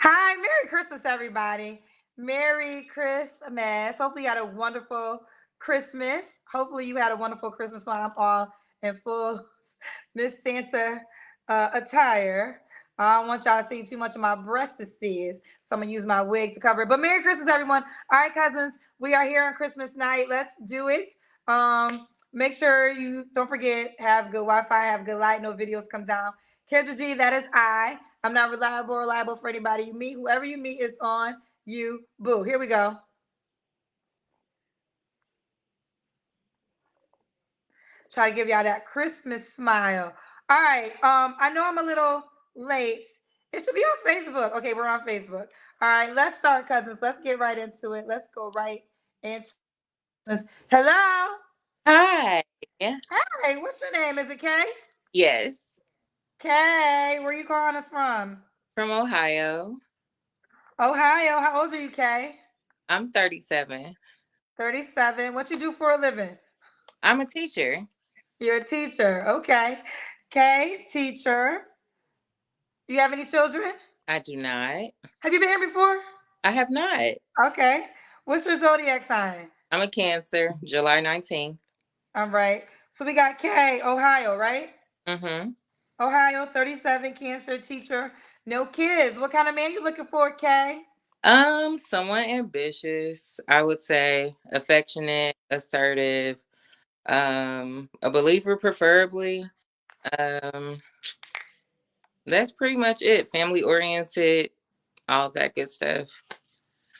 Hi, Merry Christmas, everybody. Merry Christmas. Hopefully, you had a wonderful Christmas. Hopefully, you had a wonderful Christmas while I'm all in full Miss Santa attire. I don't want y'all to see too much of my breasts, so I'm gonna use my wig to cover it. But Merry Christmas, everyone. All right, cousins, we are here on Christmas night. Let's do it. Make sure you don't forget, have good Wi-Fi, have good light, no videos come down. Kendra G, that is I. I'm not reliable for anybody you meet. Whoever you meet is on you. Boo. Here we go. Try to give y'all that Christmas smile. All right. I know I'm a little late. It should be on Facebook. Okay, we're on Facebook. All right, let's start, cousins. Let's get right into it. Let's go right into this. Hello. Hi. Hey, what's your name? Is it Kay? Yes, Kay, where you calling us from? from Ohio. Ohio. How old are you, Kay? I'm 37. 37. What you do for a living? I'm a teacher. You're a teacher. Okay. Okay, teacher. Do you have any children? I do not. Have you been here before? I have not. Okay. What's your zodiac sign? I'm a Cancer, July 19th. All right. So we got Kay, Ohio, right? Mm-hmm. Ohio, 37, cancer, teacher, no kids. What kind of man you looking for, Kay? Somewhat ambitious, I would say, affectionate, assertive, a believer preferably. Um, that's pretty much it. Family oriented, all that good stuff.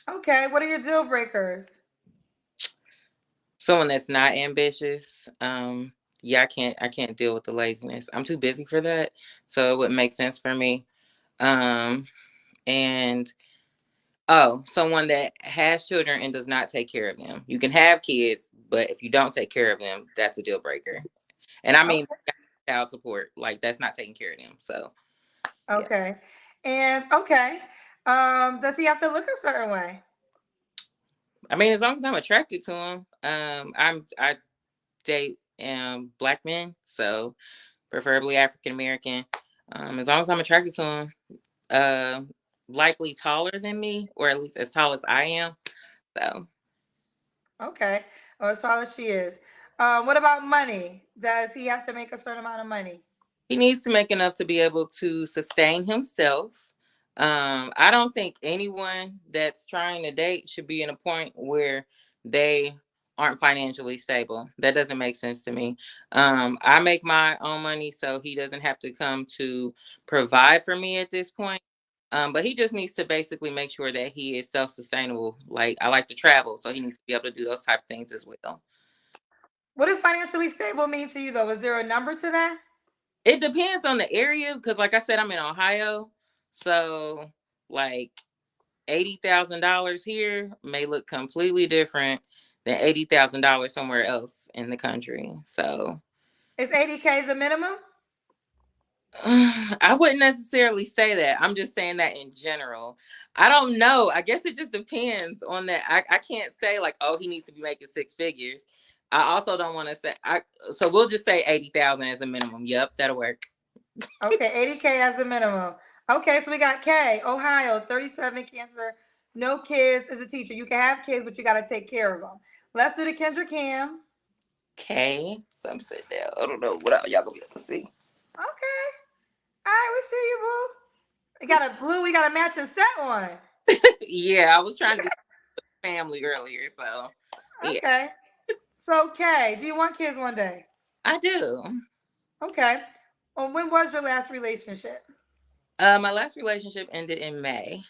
Okay. What are your deal breakers? Someone that's not ambitious. Yeah, I can't deal with the laziness. I'm too busy for that. So it wouldn't make sense for me. Um, and someone that has children and does not take care of them. You can have kids, but if you don't take care of them, that's a deal breaker. And I mean Okay. child support, like that's not taking care of them. So yeah. Okay. And okay. Does he have to look a certain way? I mean, as long as I'm attracted to him, I date black men, so preferably African American. As long as I'm attracted to him, uh, likely taller than me, or at least as tall as I am. So Okay. Or as tall as she is. What about money? Does he have to make a certain amount of money? he needs to make enough to be able to sustain himself. I don't think anyone that's trying to date should be in a point where they aren't financially stable. That doesn't make sense to me. I make my own money, so he doesn't have to come to provide for me at this point. But he just needs to basically make sure that he is self-sustainable. Like I like to travel, so he needs to be able to do those type of things as well. What does financially stable mean to you, though? Is there a number to that? It depends on the area because, like I said, I'm in Ohio, so like $80,000 here may look completely different than $80,000 somewhere else in the country. So Is 80K the minimum? I wouldn't necessarily say that. I'm just saying that in general. I don't know. I guess it just depends on that. I can't say like, oh, he needs to be making six figures. I also don't want to say so we'll just say 80,000 as a minimum. Yep, that'll work. Okay, 80K as the minimum. Okay, so we got K, Ohio, 37, cancer, no kids as a teacher. You can have kids, but you got to take care of them. Let's do the Kendra Cam. Okay. So I'm sitting there. I don't know what y'all gonna be able to see. Okay. All right, we see you, boo. We got a blue, we got a matching set one. Yeah, I was trying to do family earlier, so yeah, Okay. So, K, do you want kids one day? I do. Okay. Well, when was your last relationship? My last relationship ended in May.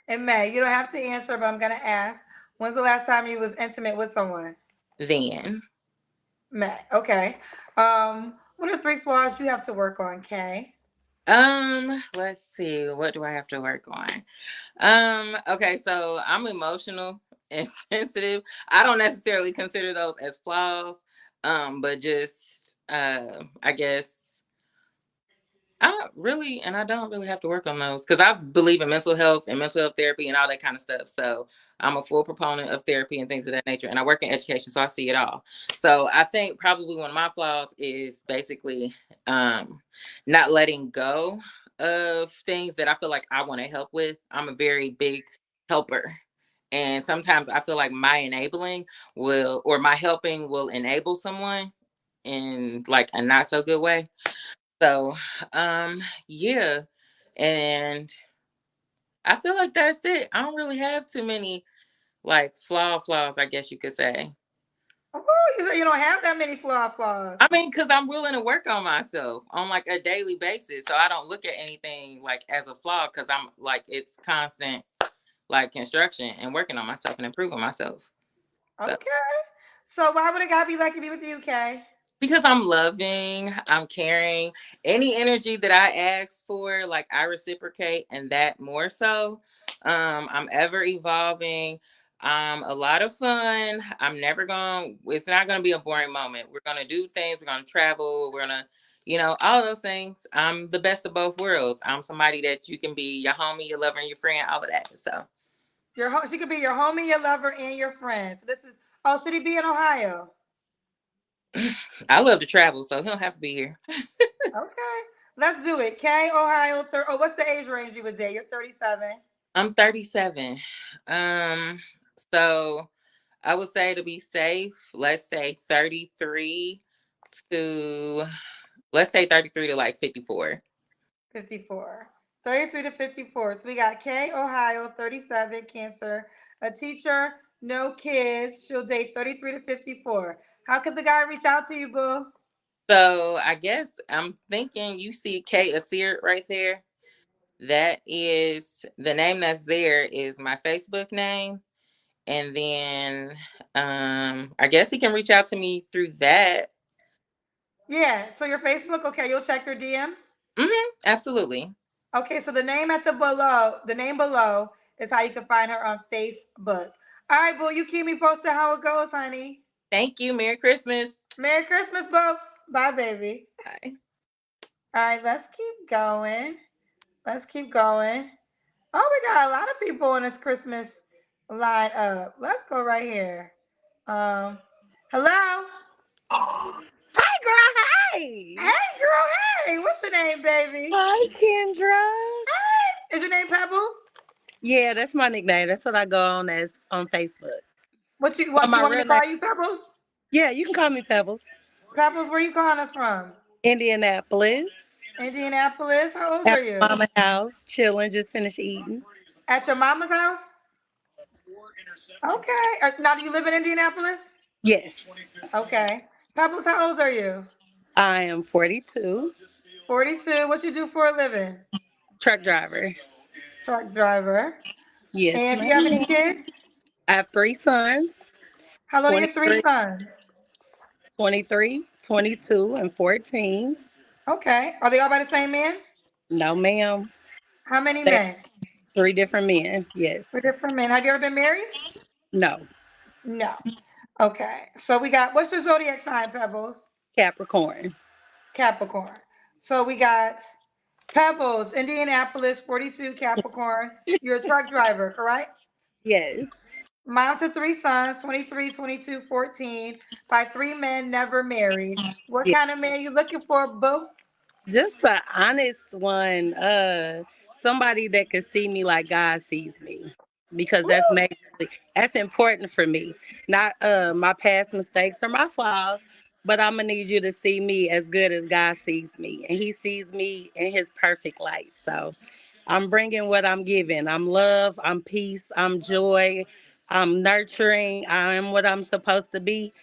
In May. You don't have to answer, but I'm going to ask. When's the last time you was intimate with someone? Then, May. Okay. What are three flaws you have to work on, Kay? let's see, what do I have to work on? Okay, so I'm emotional and sensitive. I don't necessarily consider those as flaws, but just I guess I don't really have to work on those because I believe in mental health and mental health therapy and all that kind of stuff. So I'm a full proponent of therapy and things of that nature. And I work in education, so I see it all. So I think probably one of my flaws is basically not letting go of things that I feel like I want to help with, I'm a very big helper. And sometimes I feel like my enabling will, or my helping will enable someone in like a not so good way. So, yeah. And I feel like that's it. I don't really have too many like flaws, I guess you could say. Oh, you say you don't have that many flaws. I mean, because I'm willing to work on myself on like a daily basis. So I don't look at anything like as a flaw because I'm like, it's constant like construction and working on myself and improving myself. So Okay. So why would a guy be like to be with you, Kay? because I'm loving, I'm caring, any energy that I ask for, like I reciprocate and that more so. I'm ever evolving. I'm a lot of fun. I'm never going, it's not going to be a boring moment. We're going to do things, we're going to travel, we're going to, all of those things. I'm the best of both worlds. I'm somebody that you can be your homie, your lover, and your friend, all of that. So She could be your homie, your lover, and your friend. So this is. Oh, should he be in Ohio? I love to travel, so he'll have to be here. Okay. Let's do it. Kay, Ohio. Oh, what's the age range you would date? You're 37. I'm 37. Um, so I would say to be safe, let's say 33 to let's say 33 to like 54. 54. 33 to 54. So we got Kay, Ohio, 37, Cancer. A teacher, no kids. She'll date 33 to 54. How could the guy reach out to you, boo? So I guess I'm thinking you see K Asir right there. That is the name that's there is my Facebook name. And then I guess he can reach out to me through that. Yeah. So your Facebook, okay, you'll check your DMs. Absolutely. Okay, so the name below is how you can find her on Facebook. All right, boo, you keep me posted how it goes, honey. Thank you. Merry Christmas. Merry Christmas, boo. Bye, baby. Bye. All right, let's keep going. Let's keep going. Oh, we got a lot of people in this Christmas line up. Let's go right here. Um, hello. Hi, girl. Hi. Hey, girl. Hey, what's your name, baby? Hi, Kendra. Hey, is your name Pebbles? Yeah, that's my nickname. That's what I go on as on Facebook. What you But want? my You want me real to name, call you Pebbles? yeah, you can call me Pebbles. Pebbles, where you calling us from? Indianapolis. Indianapolis. How old At are my you? mama house, chilling, just finished eating. At your mama's house? Okay. Now, do you live in Indianapolis? Yes, Okay. Pebbles, how old are you? I am 42, 42. What you do for a living? truck driver. Truck driver. Yes, And do you have any ma'am. kids? I have three sons, How old are your three 23, sons? 23, 22, and 14. Okay. Are they all by the same man? No, ma'am. How many They men? three different men. Yes. Three different men. Have you ever been married? No. No. Okay. So we got, what's your zodiac sign, Pebbles? Capricorn. Capricorn. So we got Pebbles, Indianapolis, 42, Capricorn. You're a truck driver, correct? Yes. Mom to three sons, 23, 22, 14. By three men, never married. What kind of man you looking for, boo? Just an honest one. Somebody that can see me like God sees me. Because that's Woo! majorly that's important for me. Not my past mistakes or my flaws, but I'm gonna need you to see me as good as God sees me. And he sees me in his perfect light. So I'm bringing what I'm giving. I'm love, I'm peace, I'm joy, I'm nurturing, I am what I'm supposed to be.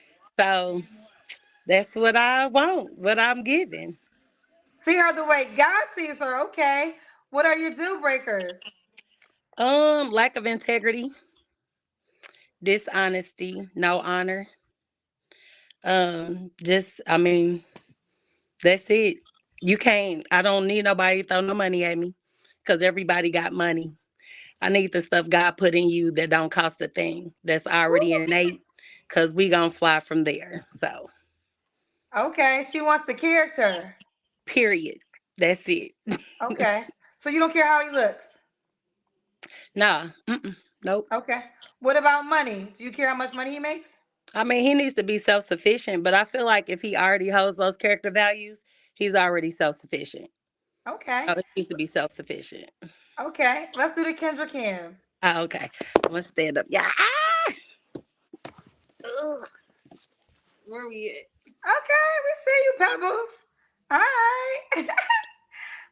So that's what I want, what I'm giving. See her the way God sees her. Okay. What are your deal breakers? Lack of integrity, dishonesty, no honor. Just I mean, that's it. You can't. I don't need nobody to throw no money at me, cause everybody got money. I need the stuff God put in you that don't cost a thing. That's already innate, cause we gonna fly from there. So, Okay. She wants the character. period. That's it. Okay. So you don't care how he looks. Nah, nope. Okay. What about money? Do you care how much money he makes? I mean, he needs to be self sufficient, but I feel like if he already holds those character values, he's already self sufficient. Okay. Oh, it needs to be self-sufficient. Okay. Let's do the Kendra Cam. Oh, okay. I'm gonna stand up. Yeah. Ah! Ugh. Where we at? Okay, we see you, Pebbles. All right.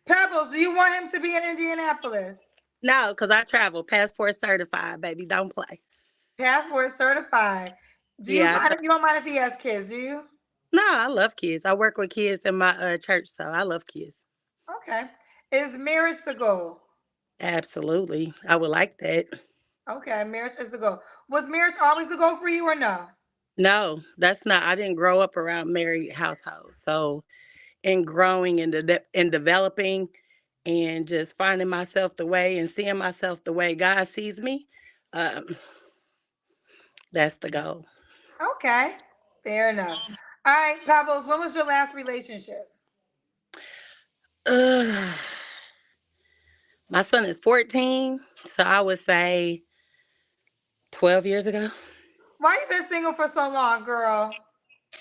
Pebbles, do you want him to be in Indianapolis? No, because I travel passport certified, baby. Don't play. Passport certified. Do you Yeah, I mind? tra- You don't mind if he has kids, do you? no, I love kids. I work with kids in my church, so I love kids. Okay. Is marriage the goal? Absolutely, I would like that. Okay, marriage is the goal. Was marriage always the goal for you or no? No, that's not. I didn't grow up around married households, so in growing and developing and just finding myself the way and seeing myself the way God sees me, um, that's the goal. Okay, fair enough. All right, Pebbles, when was your last relationship? Ugh. My son is 14, so I would say 12 years ago. Why you been single for so long, girl?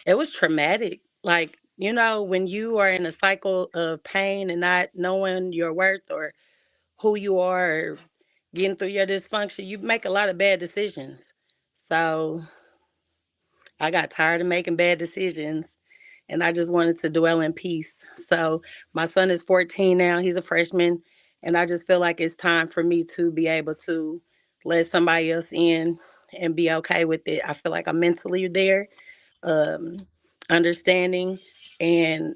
It was traumatic. Like, when you are in a cycle of pain and not knowing your worth or who you are or getting through your dysfunction, you make a lot of bad decisions. So I got tired of making bad decisions and I just wanted to dwell in peace. So my son is 14 now, he's a freshman, and I just feel like it's time for me to be able to let somebody else in and be okay with it. I feel like I'm mentally there, um, understanding, and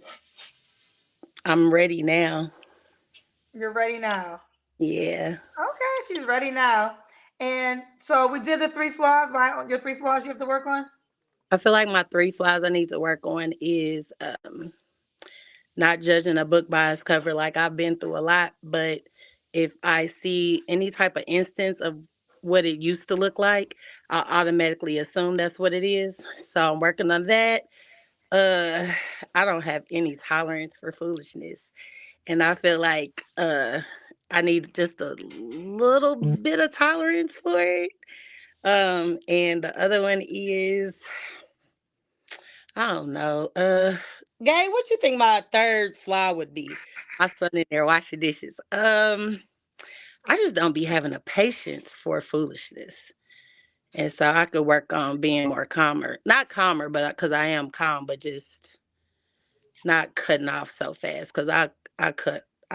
I'm ready now. You're ready now. Yeah. Okay, she's ready now. And so we did the three flaws. Why your three flaws you have to work on? I feel like my three flaws I need to work on is not judging a book by its cover. Like, I've been through a lot, but if I see any type of instance of what it used to look like, I automatically assume that's what it is. So I'm working on that. Uh I don't have any tolerance for foolishness. And I feel like I need just a little bit of tolerance for it. And the other one is, I don't know. Gay, what you think my third flaw would be? My son in there washing dishes. I just don't be having a patience for foolishness. And so I could work on being more calmer. Not calmer, but because I am calm, but just not cutting off so fast. Because I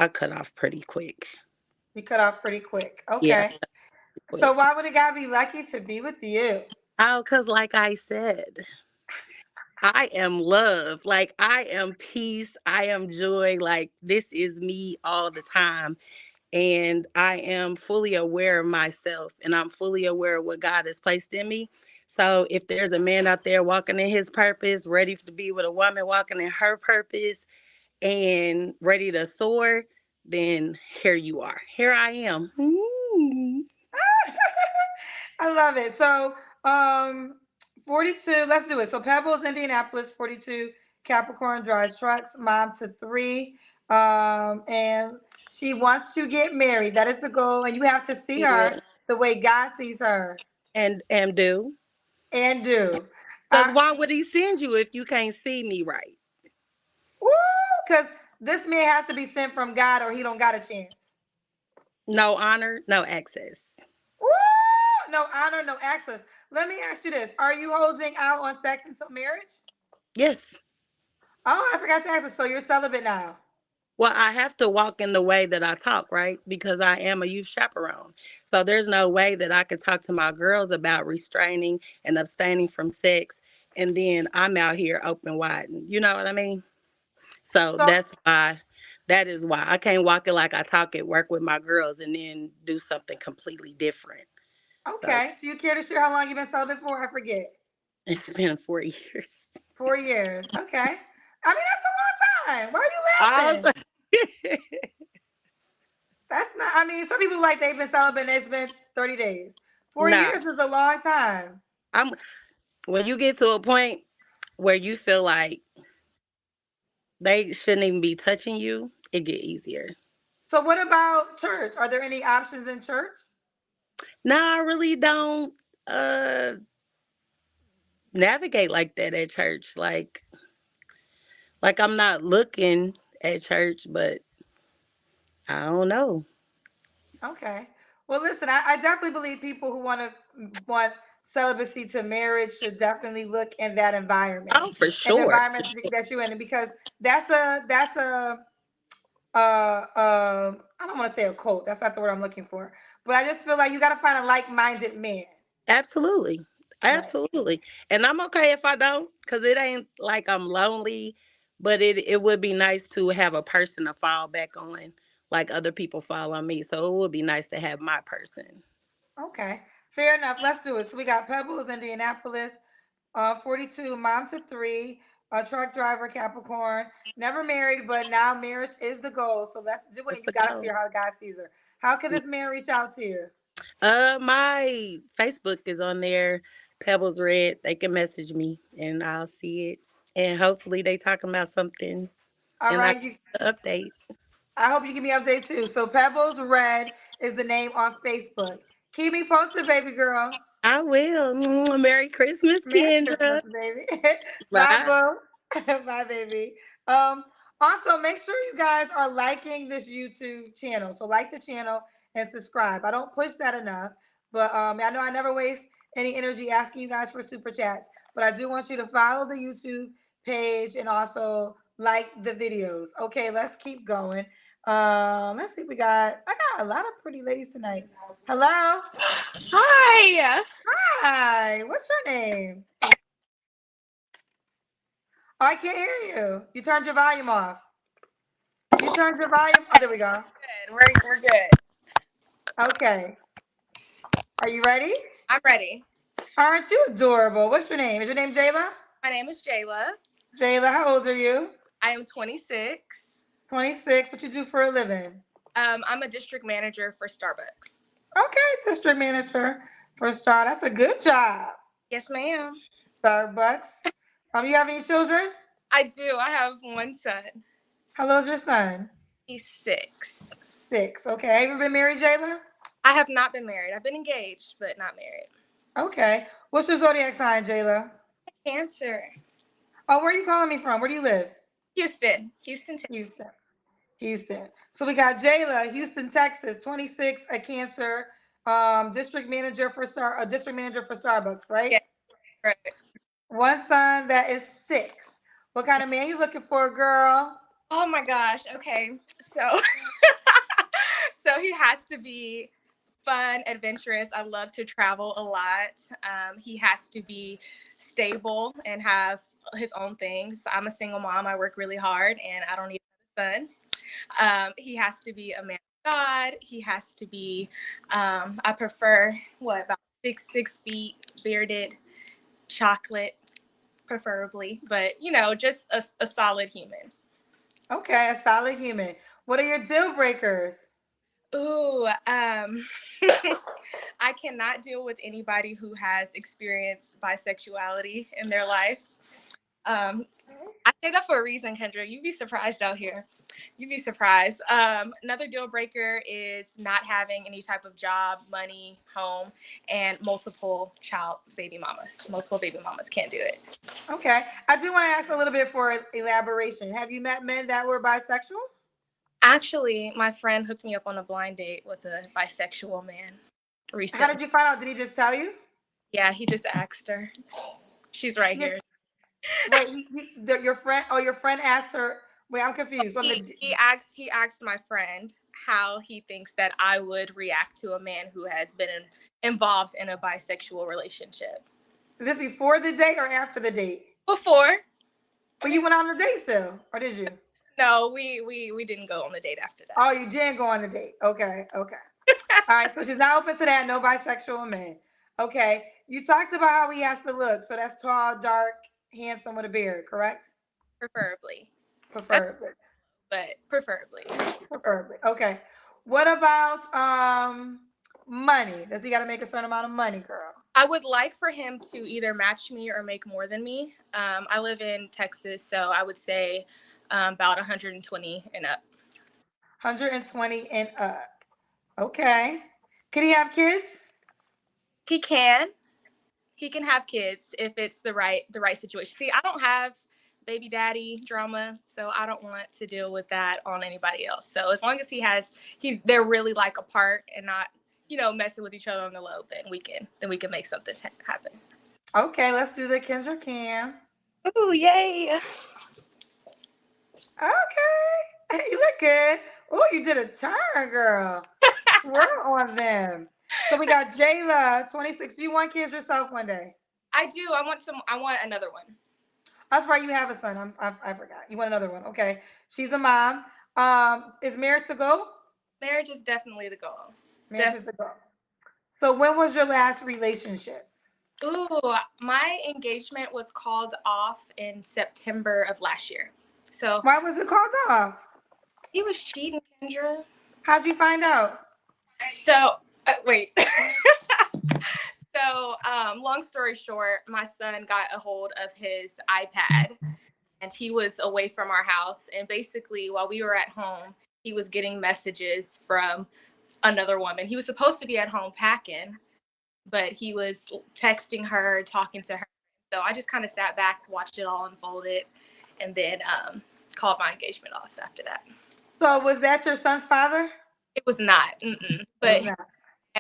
cut off pretty quick. You cut off pretty quick. Yeah, Okay. So quick. why would a guy be lucky to be with you? Oh, because like I said, I am love. Like, I am peace. I am joy. Like, this is me all the time. And I am fully aware of myself and I'm fully aware of what God has placed in me. So if there's a man out there walking in his purpose, ready to be with a woman walking in her purpose and ready to soar, then here you are. Here I am. I love it. So, 42, let's do it. So Pebbles, Indianapolis, 42, Capricorn drives trucks, mom to three. And she wants to get married. That is the goal. And you have to see her Yeah. the way God sees her And do. and do. Because why would he send you if you can't see me right? Because this man has to be sent from God or he don't got a chance. No honor, no access. Woo! No honor, no access. Let me ask you this. Are you holding out on sex until marriage? Yes. Oh, I forgot to ask this. So you're celibate now. Well, I have to walk in the way that I talk, right? Because I am a youth chaperone. So there's no way that I could talk to my girls about restraining and abstaining from sex. And then I'm out here open wide. You know what I mean? So So that is why I can't walk it like I talk at work with my girls and then do something completely different. So okay. Do you care to share how long you've been celibate for? I forget. it's been 4 years. 4 years. Okay. I mean, that's a long time. Why are you I laughing? was That's not, I mean, some people like they've been celibate and it's been 30 days. Four no, years is a long time. I'm when you get to a point where you feel like they shouldn't even be touching you, it get easier. So what about church? Are there any options in church? No, I really don't uh navigate like that at church. Like I'm not looking at church, but I don't know. Okay. Well, listen, I definitely believe people who want celibacy to marriage should definitely look in that environment, Oh, for and the sure. environment that you're in, because I don't want to say a cult. That's not the word I'm looking for, but I just feel like you got to find a like-minded man. Absolutely. Right. Absolutely. And I'm okay if I don't, because it ain't like I'm lonely, but it would be nice to have a person to fall back on, like other people fall on me. So it would be nice to have my person. Okay. Fair enough. Let's do it. So we got Pebbles, Indianapolis, 42, mom to three, a truck driver, Capricorn, never married, but now marriage is the goal. So let's do it. That's And you the got to see goal. her how God sees her. How can this man reach out to you? My Facebook is on there, Pebbles Red. They can message me and I'll see it. And hopefully they talking about something All and I right. update. I hope you give me an update too. So Pebbles Red is the name on Facebook. Keep me posted, baby girl. I will. Merry Christmas, Merry Kendra. Christmas, baby. Bye, Bye. boo. Bye, baby. Um, Also, make sure you guys are liking this YouTube channel. So like the channel and subscribe. I don't push that enough, but I know I never waste any energy asking you guys for super chats. But I do want you to follow the YouTube page and also like the videos. Okay, let's keep going. Let's see. I got a lot of pretty ladies tonight. Hello. Hi. Hi. What's your name? Oh, I can't hear you. You turned your volume off. You turned your volume. Oh, there we go. Good. We're good. Okay. Are you ready? I'm ready. Aren't you adorable? What's your name? Is your name Jayla? My name is Jayla. Jayla, how old are you? I am 26. 26. What you do for a living? I'm a district manager for Starbucks. Okay, district manager for Star. That's a good job. Yes, ma'am. Starbucks. You have any children? I do. I have one son. How old's your son? He's 6. 6. Okay. Have you ever been married, Jayla? I have not been married. I've been engaged, but not married. Okay. What's your zodiac sign, Jayla? Cancer. Oh, where are you calling me from? Where do you live? Houston. Houston. Houston. Houston. So we got Jayla, Houston, Texas, 26, a Cancer, district manager for Starbucks, right? Yeah. Right. One son that is 6. What kind of man you looking for, girl? Oh my gosh. Okay. So, so he has to be fun, adventurous. I love to travel a lot. He has to be stable and have his own things. I'm a single mom. I work really hard and I don't need a son. He has to be a man of God. He has to be, I prefer, about 6 feet, bearded, chocolate, preferably, but just a solid human. Okay, a solid human. What are your deal breakers? Ooh, I cannot deal with anybody who has experienced bisexuality in their life. I say that for a reason, Kendra. You'd be surprised out here. You'd be surprised. Another deal breaker is not having any type of job, money, home, and multiple baby mamas. Multiple baby mamas can't do it. Okay. I do want to ask a little bit for elaboration. Have you met men that were bisexual? Actually, my friend hooked me up on a blind date with a bisexual man How recently. did you find out? Did he just tell you? Yeah, he just asked her. She's right Yes. here. Wait, your friend, your friend asked her. Wait, I'm confused. He asked my friend how he thinks that I would react to a man who has been involved in a bisexual relationship. Is this before the date or after the date? Before. Well, you went on the date still, or did you? No, we didn't go on the date after that. Oh, you didn't go on the date. Okay, okay. All right, so she's not open to that. No bisexual men. Okay, you talked about how he has to look. So that's tall, dark, handsome with a beard, correct? Preferably. That's, Preferably. but preferably. Preferably. Okay. What about money? Does he got to make a certain amount of money, girl? I would like for him to either match me or make more than me. I live in Texas, so I would say about 120 and up. 120 and up. Okay. Can he have kids? He can. He can have kids if it's the right situation. See, I don't have baby daddy drama, so I don't want to deal with that on anybody else. So as long as they're really like apart and not, messing with each other on the low, then we can make something happen. Okay, let's do the Kendra Cam. Ooh, yay! Okay, you look good. Oh, you did a turn, girl. We're on them. So we got Jayla, 26. You want kids yourself one day? I do. I want another one. That's right. You have a son. I forgot. You want another one? Okay. She's a mom. Is marriage the goal? Marriage is definitely the goal. Marriage is the goal. So when was your last relationship? Ooh, my engagement was called off in September of last year. So Why was it called off? he was cheating, Kendra. How'd you find out? So wait. So long story short, my son got a hold of his iPad, and he was away from our house. And basically, while we were at home, he was getting messages from another woman. He was supposed to be at home packing, but he was texting her, talking to her. So I just kind of sat back, watched it all unfold it, and then called my engagement off after that. So was that your son's father? It was not. But was not.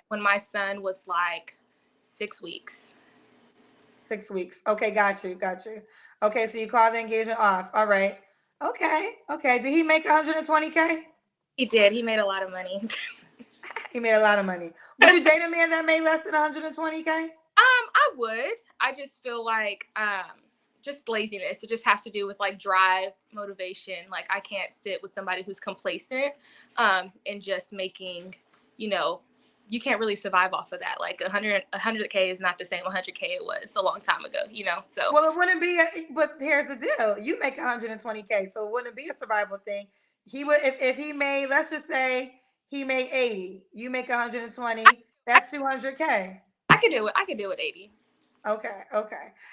When my son was like 6 weeks. 6 weeks. Okay, got you. Okay, so you called the engagement off. All right. Okay. Did he make 120K? He did. He made a lot of money. He made a lot of money. Would you date a man that made less than 120K? I would. I just feel like just laziness. It just has to do with like drive, motivation. Like I can't sit with somebody who's complacent and just making, you can't really survive off of that. Like 100K is not the same 100K it was a long time ago, so. Well, it wouldn't be, but here's the deal. You make 120K, so it wouldn't be a survival thing. He would, if he made, let's just say he made 80, you make 120, that's 200K. I could do it 80. Okay.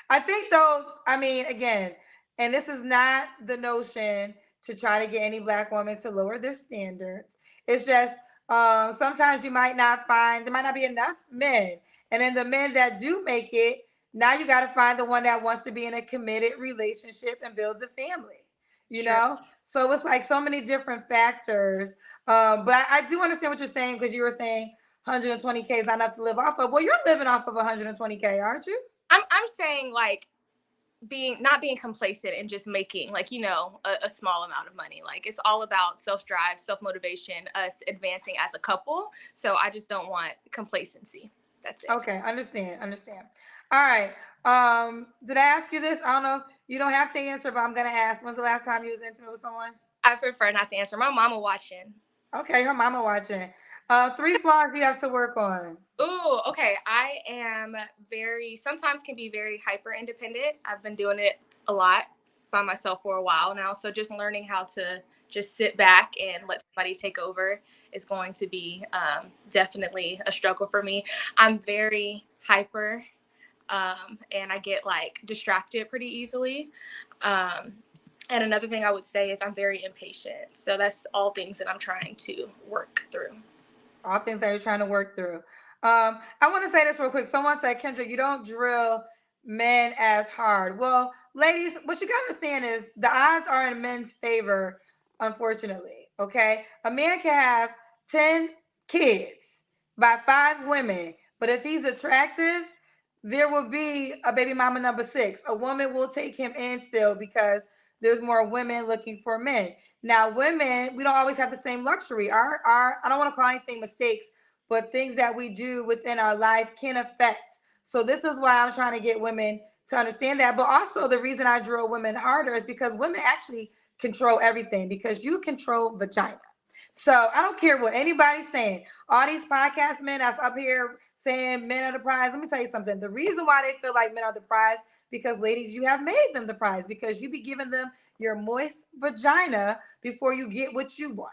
I think though, I mean, again, and this is not the notion to try to get any black woman to lower their standards. It's just sometimes there might not be enough men. And then the men that do make it, now you got to find the one that wants to be in a committed relationship and builds a family, you Sure. know? So it's like so many different factors. But I do understand what you're saying, because you were saying 120K is not enough to live off of. Well, you're living off of 120K, aren't you? I'm saying like not being complacent and just making like, a small amount of money. Like it's all about self-drive, self-motivation, us advancing as a couple. So I just don't want complacency. That's it. Okay, understand. All right. Did I ask you this? I don't know. You don't have to answer, but I'm gonna ask. When's the last time you was intimate with someone? I prefer not to answer. My mama watching. Okay, her mama watching. 3 flaws you have to work on. Ooh, okay. I am sometimes can be very hyper independent. I've been doing it a lot by myself for a while now. So just learning how to just sit back and let somebody take over is going to be definitely a struggle for me. I'm very hyper and I get like distracted pretty easily. And another thing I would say is I'm very impatient. So that's all things that I'm trying to work through. All things that you're trying to work through. I want to say this real quick. Someone said, Kendra, you don't drill men as hard. Well, ladies, what you got to understand is the odds are in men's favor, unfortunately. Okay. A man can have 10 kids by 5 women, but if he's attractive, there will be a baby mama number 6. A woman will take him in still, because there's more women looking for men. Now, women, we don't always have the same luxury. Our I don't want to call anything mistakes, but things that we do within our life can affect. So this is why I'm trying to get women to understand that. But also the reason I drill women harder is because women actually control everything, because you control vagina. So I don't care what anybody's saying. All these podcast men that's up here saying men are the prize. Let me tell you something. The reason why they feel like men are the prize, because ladies, you have made them the prize, because you be giving them your moist vagina before you get what you want.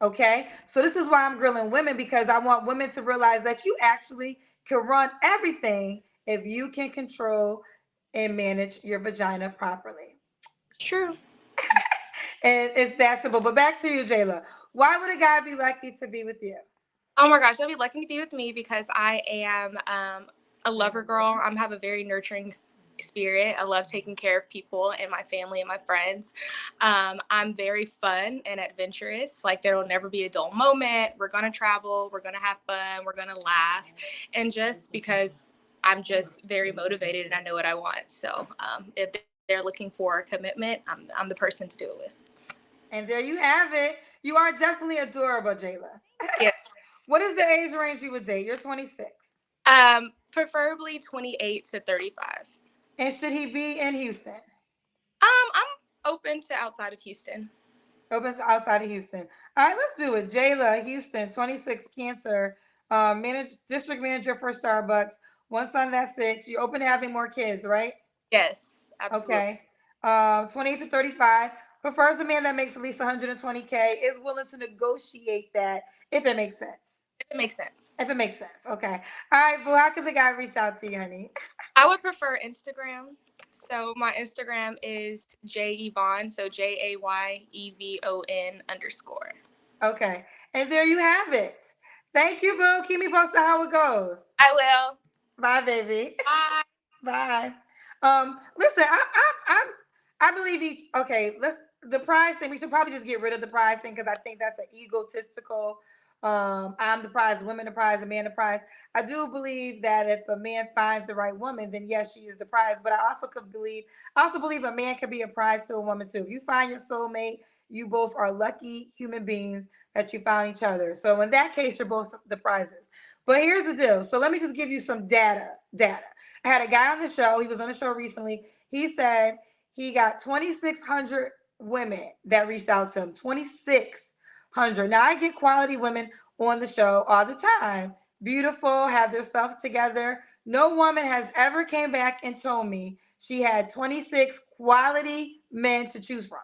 Okay. So this is why I'm grilling women, because I want women to realize that you actually can run everything if you can control and manage your vagina properly. True. And it's that simple. But back to you, Jayla. Why would a guy be lucky to be with you? Oh my gosh, they'll be lucky to be with me because I am a lover girl. I have a very nurturing spirit. I love taking care of people and my family and my friends. I'm very fun and adventurous. Like there will never be a dull moment. We're gonna travel. We're gonna have fun. We're gonna laugh, and just because I'm just very motivated and I know what I want. So if they're looking for commitment, I'm the person to do it with. And there you have it. You are definitely adorable, Jayla. Yeah. What is the age range you would date? You're 26. Preferably 28 to 35. And should he be in Houston? I'm open to outside of Houston. Opens outside of Houston. All right, let's do it. Jayla, Houston, 26, Cancer, district manager for Starbucks. One son, that's 6. You're open to having more kids, right? Yes, absolutely. Okay. 28 to 35. Prefers a man that makes at least 120K. Is willing to negotiate that if it makes sense. It makes sense. If it makes sense. Okay. All right, boo. How can the guy reach out to you, honey? I would prefer Instagram. So my Instagram is Jayvon, so JAYEVON_. Okay. And there you have it. Thank you, boo. Keep me posted how it goes. I will. Bye, baby. Bye. Bye. Listen, I believe each. Okay, let's the prize thing. We should probably just get rid of the prize thing because I think that's an egotistical. I'm the prize, women the prize, a man the prize. I do believe that if a man finds the right woman, then yes, she is the prize. But I also believe a man can be a prize to a woman too. If you find your soulmate, you both are lucky human beings that you found each other. So in that case, you're both the prizes. But here's the deal. So let me just give you some data. I had a guy on the show. He was on the show recently. He said he got 2,600 women that reached out to him. 2,600. Now I get quality women on the show all the time. Beautiful, have their stuff together. No woman has ever came back and told me she had 26 quality men to choose from.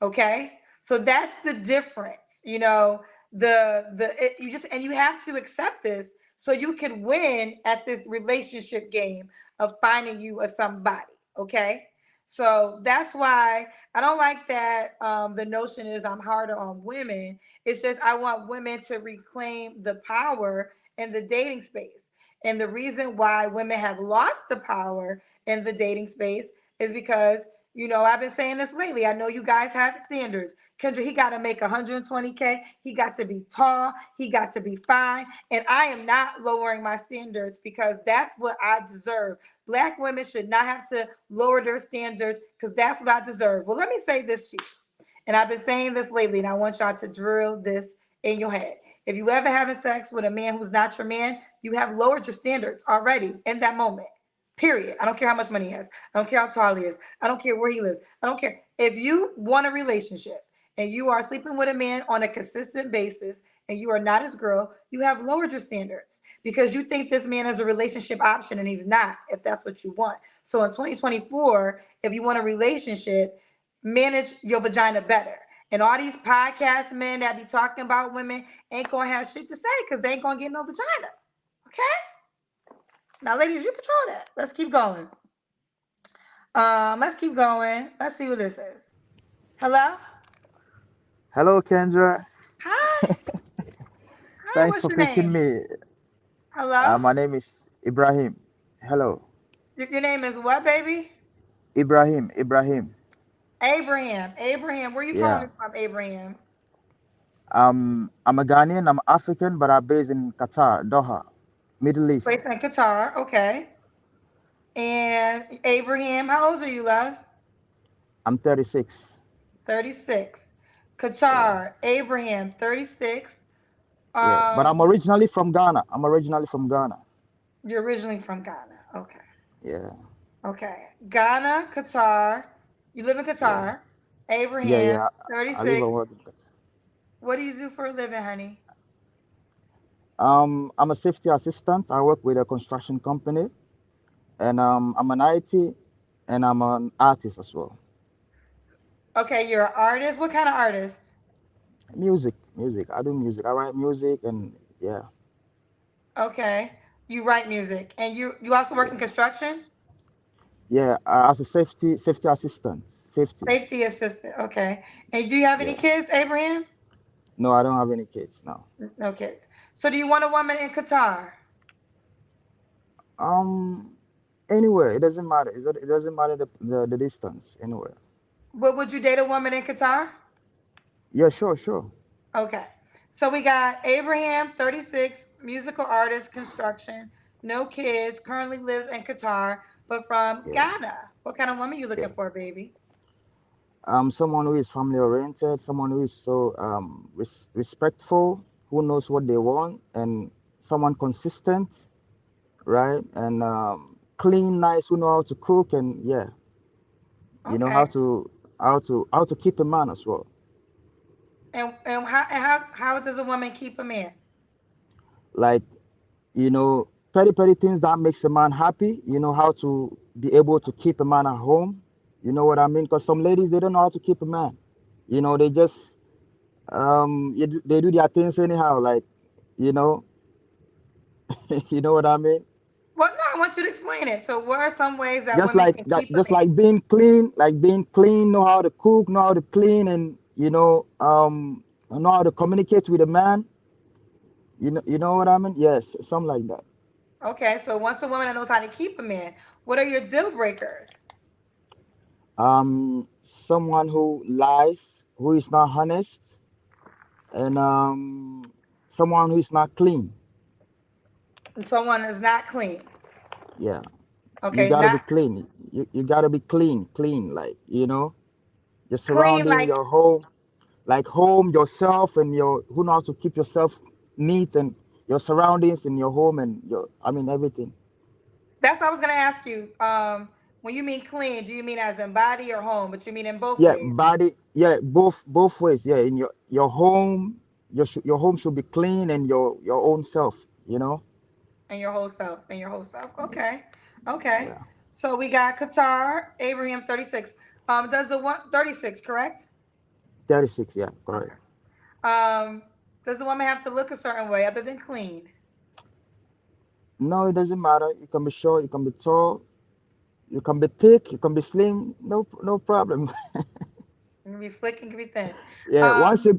Okay, so that's the difference. You just and you have to accept this so you can win at this relationship game of finding you a somebody. Okay, so that's why I don't like that. The notion is I'm harder on women. It's just I want women to reclaim the power in the dating space. And the reason why women have lost the power in the dating space is because I've been saying this lately. I know you guys have standards. Kendra, he got to make 120K. He got to be tall. He got to be fine. And I am not lowering my standards because that's what I deserve. Black women should not have to lower their standards because that's what I deserve. Well, let me say this to you. And I've been saying this lately, and I want y'all to drill this in your head. If you ever having sex with a man who's not your man, you have lowered your standards already in that moment. Period. I don't care how much money he has. I don't care how tall he is. I don't care where he lives. I don't care. If you want a relationship and you are sleeping with a man on a consistent basis and you are not his girl, you have lowered your standards because you think this man is a relationship option and he's not, if that's what you want. So in 2024, if you want a relationship, manage your vagina better. And all these podcast men that be talking about women ain't gonna have shit to say because they ain't gonna get no vagina. Okay? Now, ladies, you control that. Let's keep going. Let's keep going. Let's see who this is. Hello? Hello, Kendra. Hi. Hi, Thanks what's for your picking name? me. Hello? My name is Ibrahim. Hello, Your name is what, baby? Ibrahim. Ibrahim. Abraham. Abraham, where you calling Yeah. me from, Abraham? I'm a Ghanaian. I'm African, but I'm based in Qatar, Doha, Middle East. Based in Qatar. Okay. And Abraham, how old are you, love? I'm 36. 36. Yeah. Qatar. Abraham, 36. Yeah. But I'm Um, originally from Ghana. I'm originally from Ghana. you're originally from Ghana. Okay. Yeah. Okay. Ghana, Qatar. You live in Yeah. Qatar. Yeah. Abraham, Yeah. I live 36. and work in Qatar. What do you do for a living, honey? I'm a safety assistant. I work with a construction company, and I'm an IT, and I'm an artist as well. Okay, you're an artist. What kind of artist? Music, music. I do music. I write music, and yeah, Okay. You write music. And you also work in yeah, construction? yeah. As a safety assistant, safety. Safety assistant. Okay. And do you have any Yeah. kids, Abraham? No, I don't have any kids now. No kids. So do you want a woman in Qatar? Um, Anywhere, it doesn't matter. It doesn't matter the distance. Anywhere. But would you date a woman in Qatar? Yeah, sure, sure. Okay. So we got Abraham, 36, musical artist, construction, no kids, currently lives in Qatar, but from Yeah, Ghana. What kind of woman you yeah. looking for, baby? Someone who is family oriented, someone who is so respectful, who knows what they want, and someone consistent, right? And clean, nice, who know how to cook, and yeah, you know Okay. how to keep a man as well. And how does a woman keep a man? Like, petty things that makes a man happy. You know how to be able to keep a man at home. You know what I mean? Because some ladies, they don't know how to keep a man. They just they do their things anyhow. Like, you know, you know what I mean? Well, no, I want you to explain it. So, what are some ways that Just women like can that, keep a just man? like being clean, know how to cook, know how to clean, and know how to communicate with a man. You know what I mean? Yes, something like that. Okay, so once a woman that knows how to keep a man, what are your deal breakers? Someone who lies, who is not honest, and someone who is not clean. And someone is not clean. Yeah, you Okay, gotta be not clean. You gotta be clean. Like, your clean surrounding, like your home, like home, yourself, and your who knows how to keep yourself neat, and your surroundings in your home, and I mean everything. that's what I was gonna ask you. When you mean clean, do you mean as in body or home? But you mean in both Yeah, ways, body. Yeah, both ways. Yeah, in your home, your home should be clean, and your own self. You know. and your whole self, and your whole self. Okay, okay. Yeah. So we got Qatar, Abraham, 36. Does the one 36 correct? 36. Yeah, correct. Okay. Um, does the woman have to look a certain way other than clean? No, it doesn't matter. You can be short, you can be tall, you can be thick, you can be slim. No problem. It can be slick and can be thin. Yeah, once Um,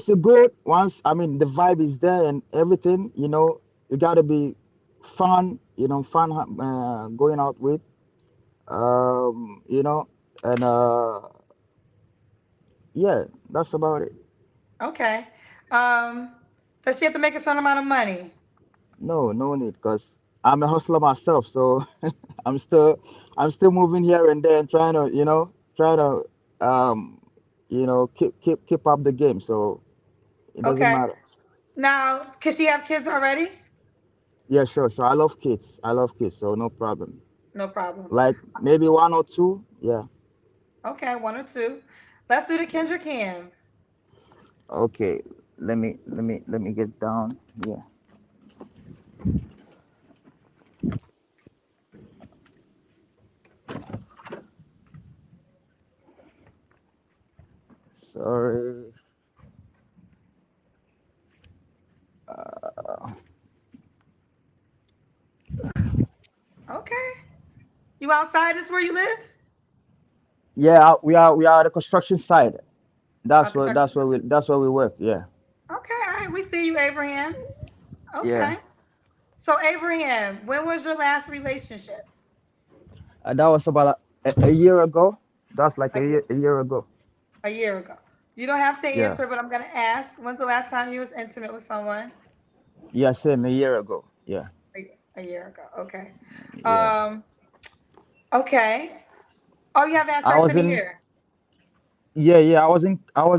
you're good, once I mean the vibe is there and everything, you gotta be fun, fun going out with, um, you know, and yeah, that's about it. okay. Um, does she have to make a certain amount of money? No, no need, because I'm a hustler myself, so I'm still I'm still moving here and there and um, keep up the game. So it doesn't Okay. matter. Now, can she have kids already? Yeah, sure, sure. I love kids. I love kids, so no problem. No problem. Like maybe one or two. Yeah. Okay, one or two. Let's do the Kendra Cam. Okay. Let me get down. Yeah. Sorry. Uh, Okay. You outside? This where you live? yeah, we are at the construction site. That's where Construction. that's where we work. Yeah. Okay, all right. We see you, Abraham. Yeah. Okay. So, Abraham, when was your last relationship? That was about a year ago. That's like A, a year ago. a year ago. You don't have to Yeah. answer, but I'm gonna ask. When's the last time you was intimate with someone? Yeah, same a year ago. Yeah. A year ago. Okay. Yeah. Um. Okay. Oh, you haven't had I sex was in a in year. yeah, yeah, I was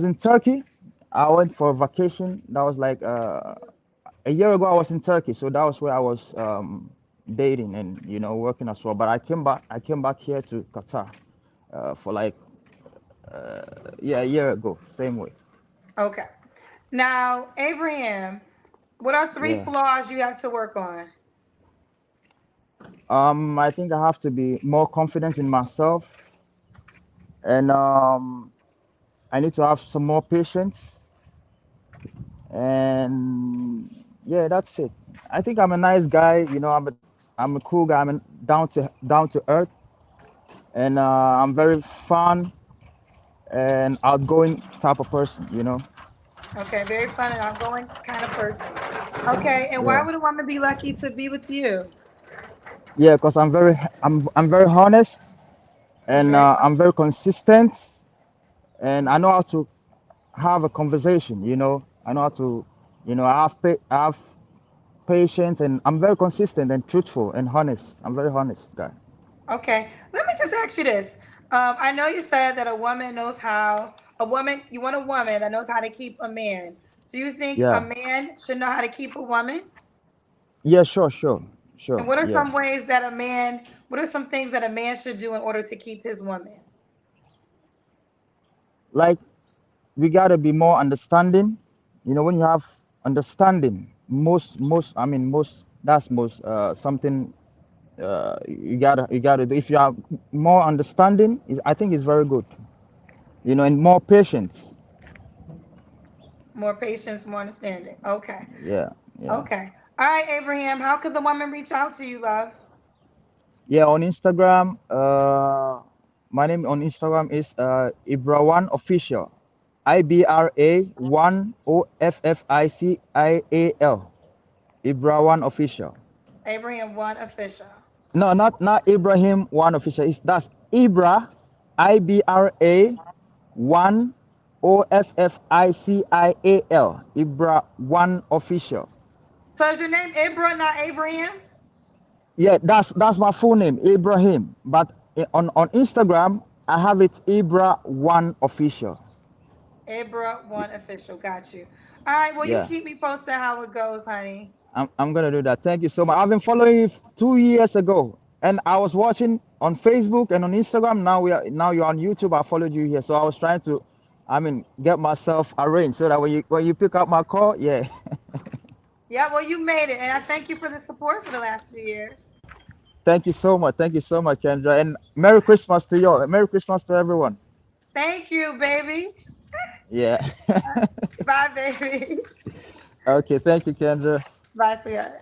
in Turkey. I went for a vacation. That was like a year ago I was in Turkey. So that was where I was dating and working as well. But I came back here to Qatar for like yeah, a year ago. Same way. Okay. Now, Abraham, what are three Yeah. flaws you have to work on? I think I have to be more confident in myself, and I need to have some more patience, and yeah, that's it. I think I'm a nice guy. I'm a cool guy. I'm a down to earth, and I'm very fun and outgoing type of person. Okay, very fun and outgoing kind of person. Okay, and why Yeah. would a woman be lucky to be with you? Yeah, because I'm very honest, and Okay. I'm very consistent, and I know how to have a conversation. I know how to, I have patience, and I'm very consistent and truthful and honest. I'm very honest guy. Okay. Let me just ask you this. I know you said that you want a woman that knows how to keep a man. Do you think a Yeah. man should know how to keep a woman? Yeah. Sure. Sure. And Sure. what are Yeah. some ways that what are some things that a man should do in order to keep his woman? Like, we gotta be more understanding. When you have understanding, most that's most something you gotta do. If you have more understanding, I think it's very good. And more patience. More patience, more understanding. Okay. Yeah. Yeah. Okay. All right, Abraham, how could the woman reach out to you, love? Yeah. On Instagram, my name on Instagram is Ibra1 official. Ibra1 official. Ibra1 official. Abraham one official. No, not Ibrahim one official. That's Ibra, Ibra one official. Ibra one official. So is your name Abra, not Abraham? Yeah, that's my full name, Ibrahim. But on Instagram, I have it Ibra one official. Abra one official. Got you. All right. Well, you Yeah, keep me posted how it goes, honey. I'm gonna do that. Thank you so much. I've been following you 2 years ago, and I was watching on Facebook and on Instagram. Now you're on YouTube. I followed you here, so I was trying to, get myself arranged so that when you pick up my call, yeah. Yeah, well, you made it. And I thank you for the support for the last 2 years. Thank you so much. Thank you so much, Kendra, and Merry Christmas to you. Merry Christmas to everyone. Thank you, baby. Yeah. Bye, baby. Okay. Thank you, Kendra. Bye, sweetheart.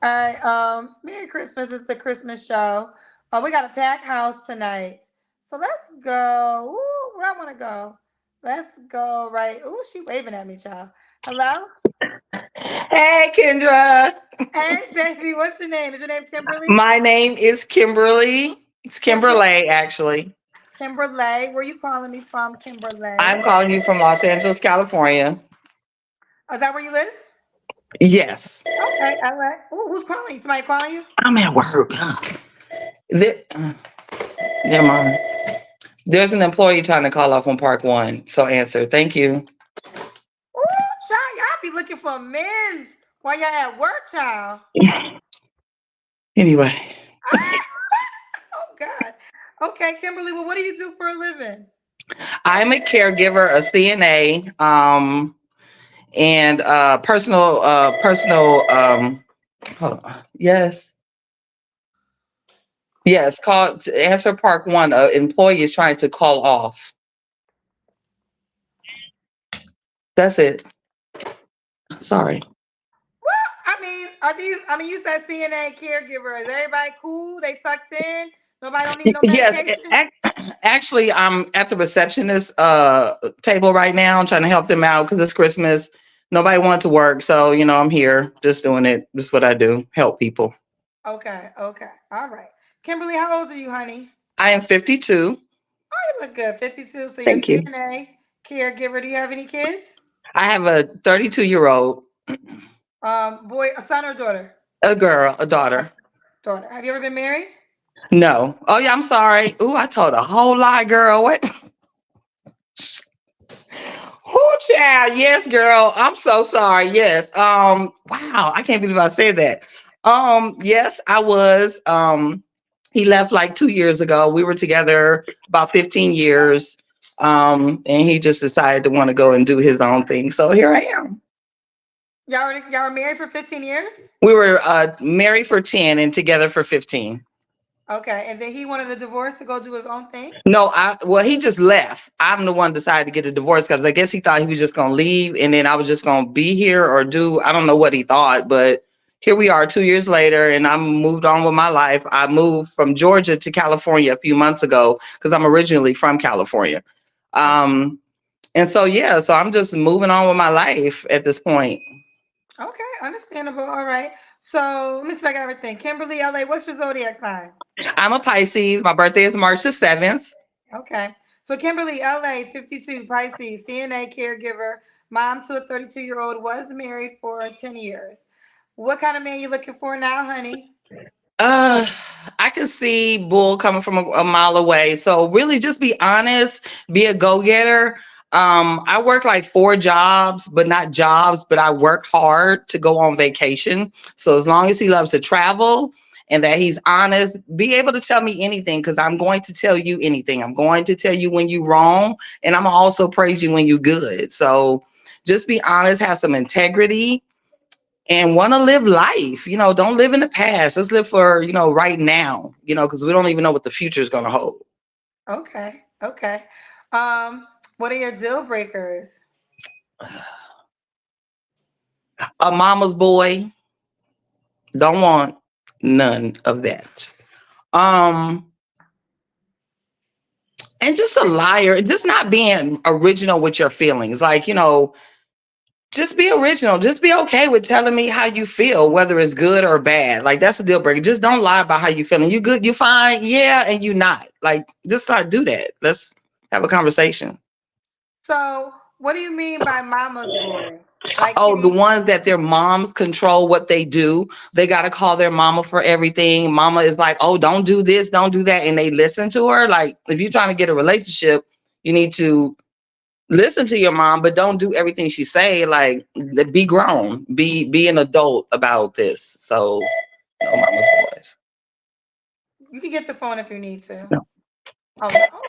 All right. Merry Christmas. It's the Christmas show. We got a packed house tonight. So let's go. Ooh, where I want to go. Let's go right. Ooh, she waving at me, child. Hello? Hey, Kendra. Hey, baby. What's your name? Is your name Kimberly? My name is Kimberly. It's Kimber Kimberly, actually. Kimberly. Where you calling me from, Kimberly? I'm calling you from Los Angeles, California. Oh, is that where you live? Yes. Okay, all right. Ooh, who's calling? Somebody calling you? I'm at work. There, never mind. There's an employee trying to call off on Park One. So answer. Thank you. Ooh, child, y'all be looking for men's while y'all at work, child. Anyway, Oh God. Okay, Kimberly. Well, what do you do for a living? I'm a caregiver, a CNA, and personal. Hold on. Yes. Yes, call to answer Park One. An employee is trying to call off. That's it. Sorry. I mean, are these? I mean, you said CNA caregiver. Is everybody cool? They tucked in. Nobody don't need no Yes, medication. actually, I'm at the receptionist table right now. I'm trying to help them out because it's Christmas. Nobody wanted to work, so I'm here just doing it. This is what I do: help people. Okay, okay, all right. Kimberly, how old are you, honey? I am 52. Oh, you look good. 52. So you're Thank you. CNA caregiver. Do you have any kids? I have a 32-year-old, Boy, a son or daughter? a girl, a daughter. Daughter. Have you ever been married? No. Oh yeah, I'm sorry. Ooh, I told a whole lie, girl. What? Oh, child. Yes, girl. I'm so sorry. Yes. Wow. I can't believe I said that. Yes, I was. He left like 2 years ago. We were together about 15 years. And he just decided to want to go and do his own thing. So here I am. Y'all were married for 15 years? We were married for 10 and together for 15. Okay, and then he wanted a divorce to go do his own thing? No, well, he just left. I'm the one decided to get a divorce because I guess he thought he was just gonna leave and then I was just gonna be here or do I don't know what he thought, but here we are 2 years later and I'm moved on with my life. I moved from Georgia to California a few months ago because I'm originally from California. Okay. And so yeah, so I'm just moving on with my life at this point. Okay, understandable. All right. So let me see if I got everything. Kimberly, LA, what's your zodiac sign? I'm a Pisces. My birthday is March the 7th. Okay. So Kimberly, LA, 52, Pisces, CNA caregiver, mom to a 32-year-old, was married for 10 years. What kind of man you looking for now, honey? Uh, I can see bull coming from a mile away. So really just be honest, be a go-getter. I work like 4 jobs, but not jobs, but I work hard to go on vacation. So as long as he loves to travel and that he's honest, be able to tell me anything because I'm going to tell you anything. I'm going to tell you when you're wrong, and I'm also praise you when you're good. So just be honest, have some integrity and want to live life. Don't live in the past. Let's live for, right now, because we don't even know what the future is going to hold. Okay. Okay. Um, what are your deal breakers? A mama's boy, don't want none of that. Um, and just a liar, just not being original with your feelings. Like, just be original. Just be okay with telling me how you feel, whether it's good or bad. Like that's a deal breaker. Just don't lie about how you feeling. You good, you fine, yeah, and you not. Like just not do that. Let's have a conversation. So what do you mean by mama's boy? Like you Oh, the mean ones that their moms control what they do. They got to call their mama for everything. Mama is like, oh, don't do this, don't do that. And they listen to her. Like, if you're trying to get a relationship, you need to listen to your mom, but don't do everything she say. Like, be grown, be an adult about this. So, no mama's boys. you can get the phone if you need to. No. Oh no.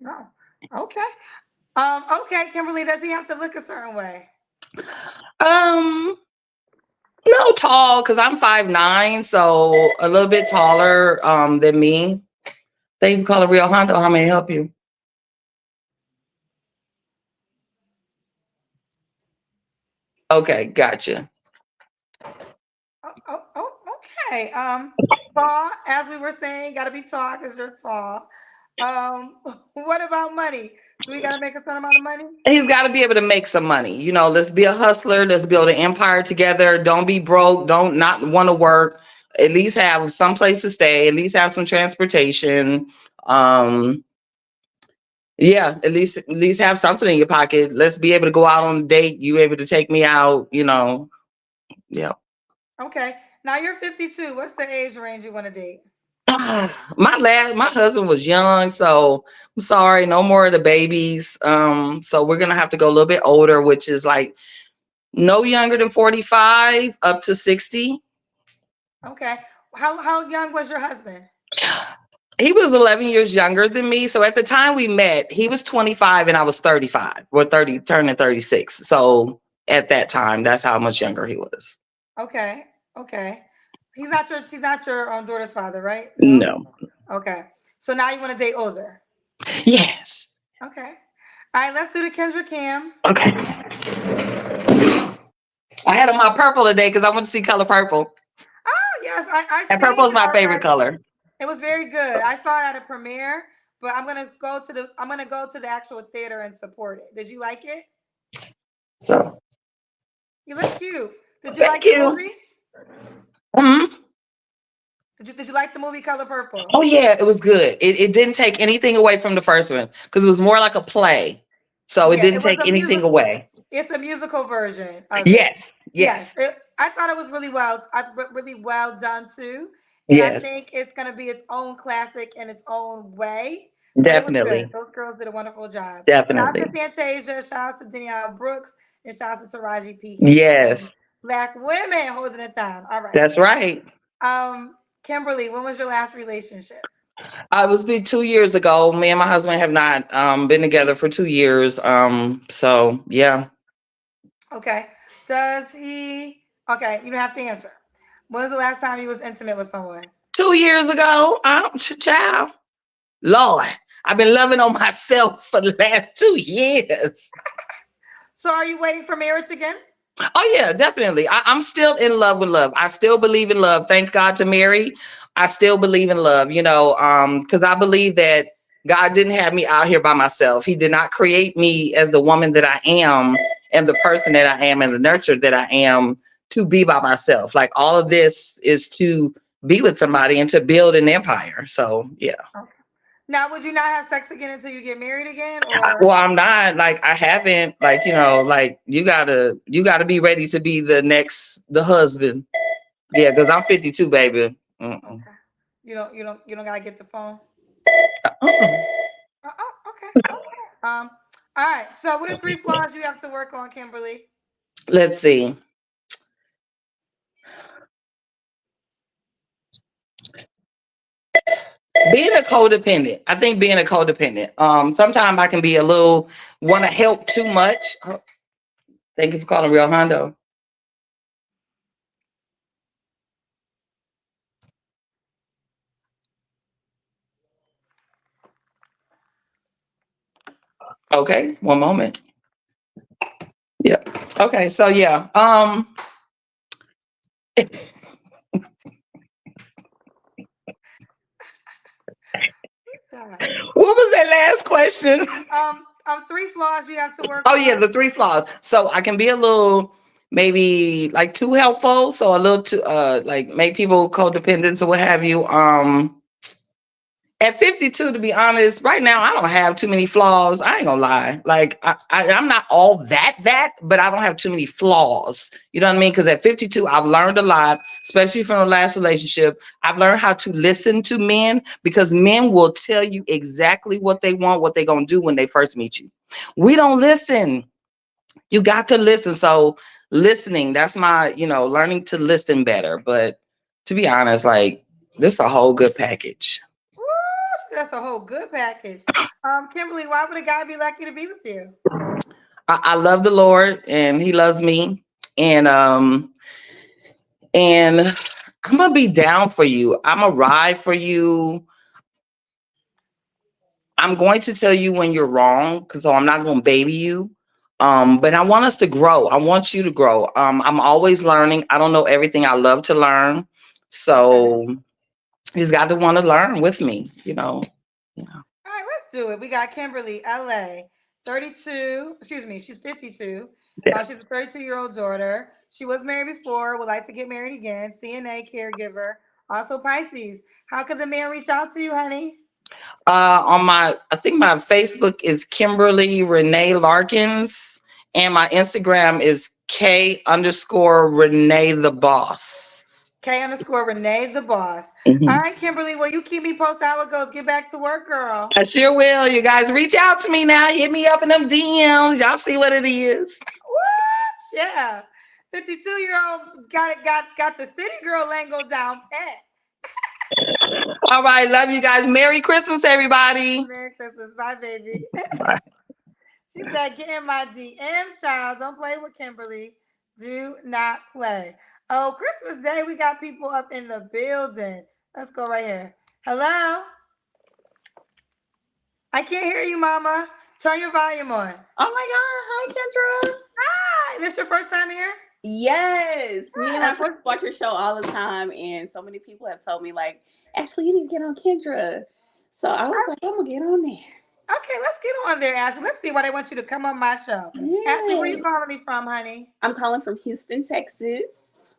No. Okay. Okay, Kimberly, does he have to look a certain way? Um, no, tall, because I'm 5'9", so a little bit taller than me. Thank you for calling Real Hondo. How may I help you? Okay, gotcha. Oh, okay. Tall, as we were saying, gotta be tall because you're tall. Um, what about money? Do we gotta make a certain amount of money? He's got to be able to make some money. Let's be a hustler. Let's build an empire together. Don't be broke. Don't not want to work. At least have some place to stay. At least have some transportation. Um, yeah, at least have something in your pocket. Let's be able to go out on a date. You able to take me out? Yeah. Okay. Now you're 52. What's the age range you want to date? My husband was young, so I'm sorry, no more of the babies. So we're gonna have to go a little bit older, which is like no younger than 45 up to 60. Okay. How young was your husband? He was 11 years younger than me. So at the time we met, he was 25 and I was 35. We're 30, turning 36. So at that time, that's how much younger he was. Okay. Okay. She's not your daughter's father, right? No? No. Okay. So now you want to date older. Yes. Okay. All right, let's do the Kendra Cam. Okay. I had on my purple today because I want to see color purple. Oh, yes. I And seen purple is it my favorite already. color. It was very good. I saw it at a premiere, but I'm gonna go to the actual theater and support it. Did you like it? So You look cute. Did you like thank the you. movie? Mhm. Did you like the movie Color Purple? Oh yeah, it was good. It didn't take anything away from the first one because it was more like a play. So it Yeah, didn't it was take a anything music. away. It's a musical version of it. Yes. Yes, Yes. I thought it was really well done too, and I Yes. think it's gonna be its own classic in its own way. But it was good. Definitely. Those girls did a wonderful job. Shout out to Definitely. Fantasia, shout out to Danielle Brooks, and shout out to Taraji P Henson. Yes. Black women holding it down. All right. That's right. Kimberly, when was your last relationship? It was be 2 years ago. Me and my husband have not been together for 2 years. So yeah. Okay. Does he? Okay, you don't have to answer. When was the last time you was intimate with someone? 2 years ago, child. Lord, I've been loving on myself for the last 2 years. So, are you waiting for marriage again? Oh yeah, definitely. I'm still in love with love. I still believe in love. Thank God to Mary. I still believe in love, because I believe that God didn't have me out here by myself. He did not create me as the woman that I am and the person that I am and the nurture that I am to be by myself. Like all of this is to be with somebody and to build an empire. So yeah. Okay. Now, would you not have sex again until you get married again, or? Well, I'm not like I haven't like like you gotta be ready to be the husband. Yeah, because I'm 52, baby. Mm-mm. Okay. You don't gotta get the phone. Uh-uh. Oh, okay, okay. All right. So, what are three flaws you have to work on, Kimberly? Let's see. Being a codependent. I think being a codependent. Sometimes I can be a little want to help too much. Oh, thank you for calling Real Hondo. Okay, one moment. Yep. Okay, so yeah. Yeah. What was that last question? Three flaws you have to work Oh yeah, on. the three flaws. So I can be a little maybe like too helpful, so a little too like make people codependent or what have you. At 52, to be honest, right now I don't have too many flaws. I ain't gonna lie. Like I'm not all that, but I don't have too many flaws. You know what I mean? Because at 52, I've learned a lot, especially from the last relationship. I've learned how to listen to men because men will tell you exactly what they want, what they're gonna do when they first meet you. We don't listen. You got to listen. So listening, that's my, learning to listen better. But to be honest, like this is a whole good package. Woo, that's a whole good package. Kimberly, why would a guy be lucky to be with you? I love the Lord and He loves me. And I'm gonna be down for you. I'm a ride for you. I'm going to tell you when you're wrong, because so I'm not gonna baby you. But I want us to grow. I want you to grow. I'm always learning. I don't know everything. I love to learn. Okay. So he's got to want to learn with me. Yeah. All right, let's do it. We got Kimberly, LA, 32. Excuse me, she's 52. Yeah. She's a 32-year-old daughter. She was married before, would like to get married again. CNA caregiver, also Pisces. How could the man reach out to you, honey? I think my Facebook is Kimberly Renee Larkins, and my Instagram is K_Renee the boss. K_Renee the boss. All Mhm. right, Kimberly, will you keep me posted how it goes? Get back to work, girl. I sure will. You guys reach out to me now. Hit me up in them DMs. Y'all see what it is. What? Yeah. 52-year-old got the city girl lingo down pat. All right. Love you guys. Merry Christmas, everybody. Merry Christmas. Bye, baby. Bye. She said, get in my DMs, child. Don't play with Kimberly. Do not play. Oh, Christmas Day, we got people up in the building. Let's go right here. Hello? I can't hear you, mama. Turn your volume on. Oh my God. Hi, Kendra. Hi. This your first time here? Yes. Me and my Yes. friends watch your show all the time. And so many people have told me, like, actually, you need to get on Kendra. So I was like, I'm going to get on there. Okay, let's get on there, Ashley. Let's see why they want you to come on my show. Ashley, where you Yeah. calling me from, honey? I'm calling from Houston, Texas.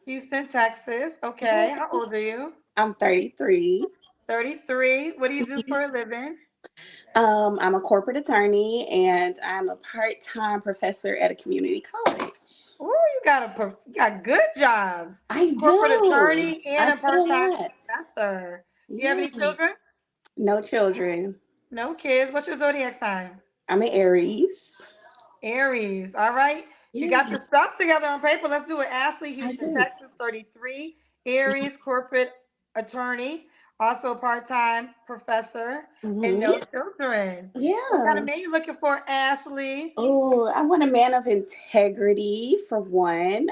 Houston, Texas. Okay. Yes. How old are you? I'm 33. 33. What do you do for a living? I'm a corporate attorney and I'm a part-time professor at a community college. Oh, you got good jobs. I Corporate do. attorney and I a do a part-time lot. professor. You have Yeah. any children? No children. No kids. What's your zodiac sign? I'm an Aries. Aries. All right. You Yeah, got your stuff together on paper. Let's do it. Ashley, I Houston, do. Texas, 33. Aries, corporate attorney, also part-time professor, and Hmm. no children. What kind of Yeah. man you looking for, Ashley? Oh, I want a man of integrity for one.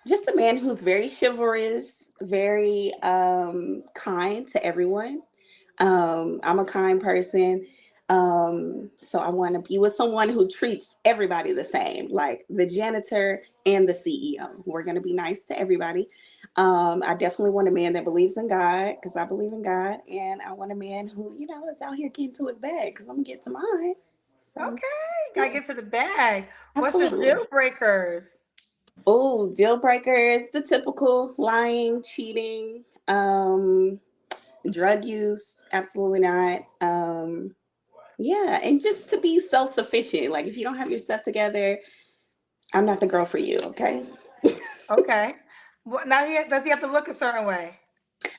Just a man who's very chivalrous, very kind to everyone. I'm a kind person. So I want to be with someone who treats everybody the same, like the janitor and the CEO. We're going to be nice to everybody. I definitely want a man that believes in God because I believe in God. And I want a man who, is out here getting to his bag because I'm going to get to mine. So, Okay, yeah, gotta get to the bag. What's your absolutely. deal breakers? Oh, deal breakers, the typical lying, cheating, drug use, absolutely not. Yeah, and just to be self sufficient. Like if you don't have your stuff together, I'm not the girl for you, okay? Okay. Now does he have to look a certain way?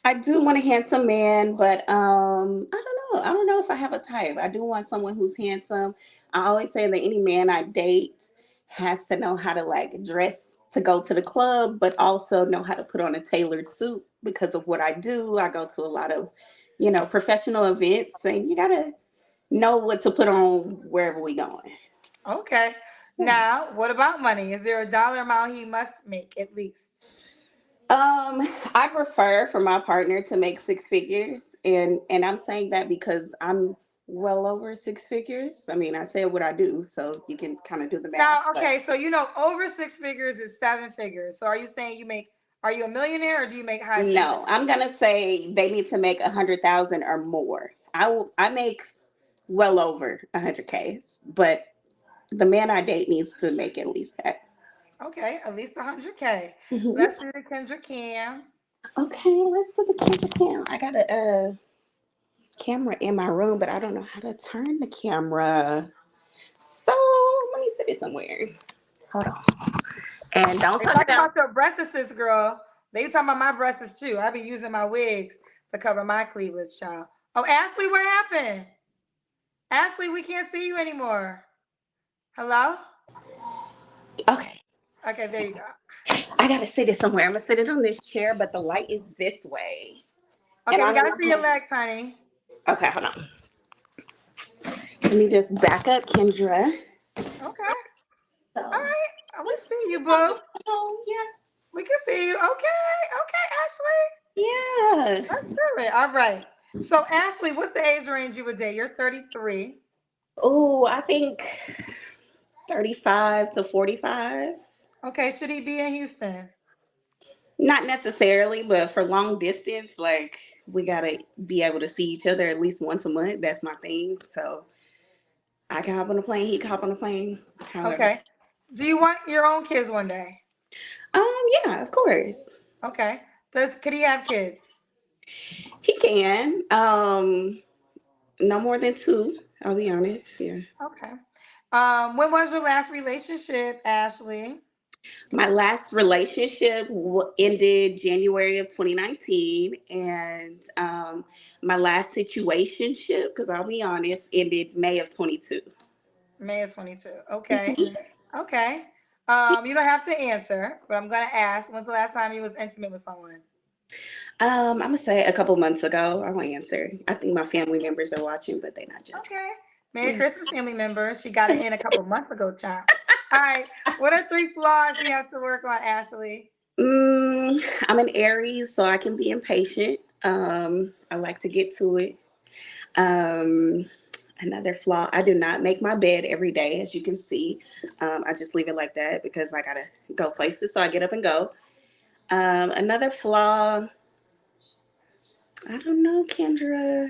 I do want a handsome man, but I don't know. I don't know if I have a type. I do want someone who's handsome. I always say that any man I date has to know how to like dress to go to the club, but also know how to put on a tailored suit because of what I do. I go to a lot of, professional events, and you gotta know what to put on wherever we going. Okay. Yeah. Now, what about money? Is there a dollar amount he must make at least? I prefer for my partner to make six figures, and I'm saying that because I'm well over six figures. I mean, I said what I do, so you can kind of do the math. Now, But okay, so over six figures is seven figures. So are you saying are you a millionaire or do you make high six no, I'm gonna say they need to make 100,000 or more. I make well over 100K, but the man I date needs to make at least that. Okay, at least 100K. Mhm. Let's do the Kendra Cam. Okay, let's do the camera cam. I got a camera in my room, but I don't know how to turn the camera. So let me set it somewhere. Hold on. And don't They talk talk about. about your breasts, girl. They talking about my breasts too. I be using my wigs to cover my cleavage, child. Oh, Ashley, what happened? Ashley, we can't see you anymore. Hello? Okay, Okay, there you go. I gotta sit it somewhere. I'm gonna sit it on this chair, but the light is this way, and Okay, I we don't gotta know see your legs, honey. how. Okay, hold on. Let me just back up, Kendra. Okay. So All right. We let's see you, talk boo. about home. We can see you. Okay. Okay, Ashley. Yeah, yeah. Let's do it. All right. So, Ashley, what's the age range you would date? You're 33. Oh, I think 35 to 45. Okay, should he be in Houston? Not necessarily, but for long distance, like we gotta be able to see each other at least once a month. That's my thing. So I can hop on a plane, he can hop on a plane, however. Okay. Do you want your own kids one day? Yeah, of course. Okay. Could he have kids? He can. No more than two, I'll be honest. Yeah. Okay. When was your last relationship, Ashley? My last relationship ended January of 2019, and my last situationship, because I'll be honest, ended May of 22. May of 22. Okay. Okay. You don't have to answer, but I'm gonna ask. When's the last time you was intimate with someone? I'm gonna say a couple months ago. I won't answer. I think my family members are watching, but they're not judging. Okay. Merry Yeah. Christmas, family members. She got it in a couple months ago, child. All right. What are three flaws you have to work on, Ashley? I'm an Aries, so I can be impatient. I like to get to it. Um, Another flaw, I do not make my bed every day, as you can see. I just leave it like that because I gotta go places, so I get up and go. Another flaw, I don't know, Kendra.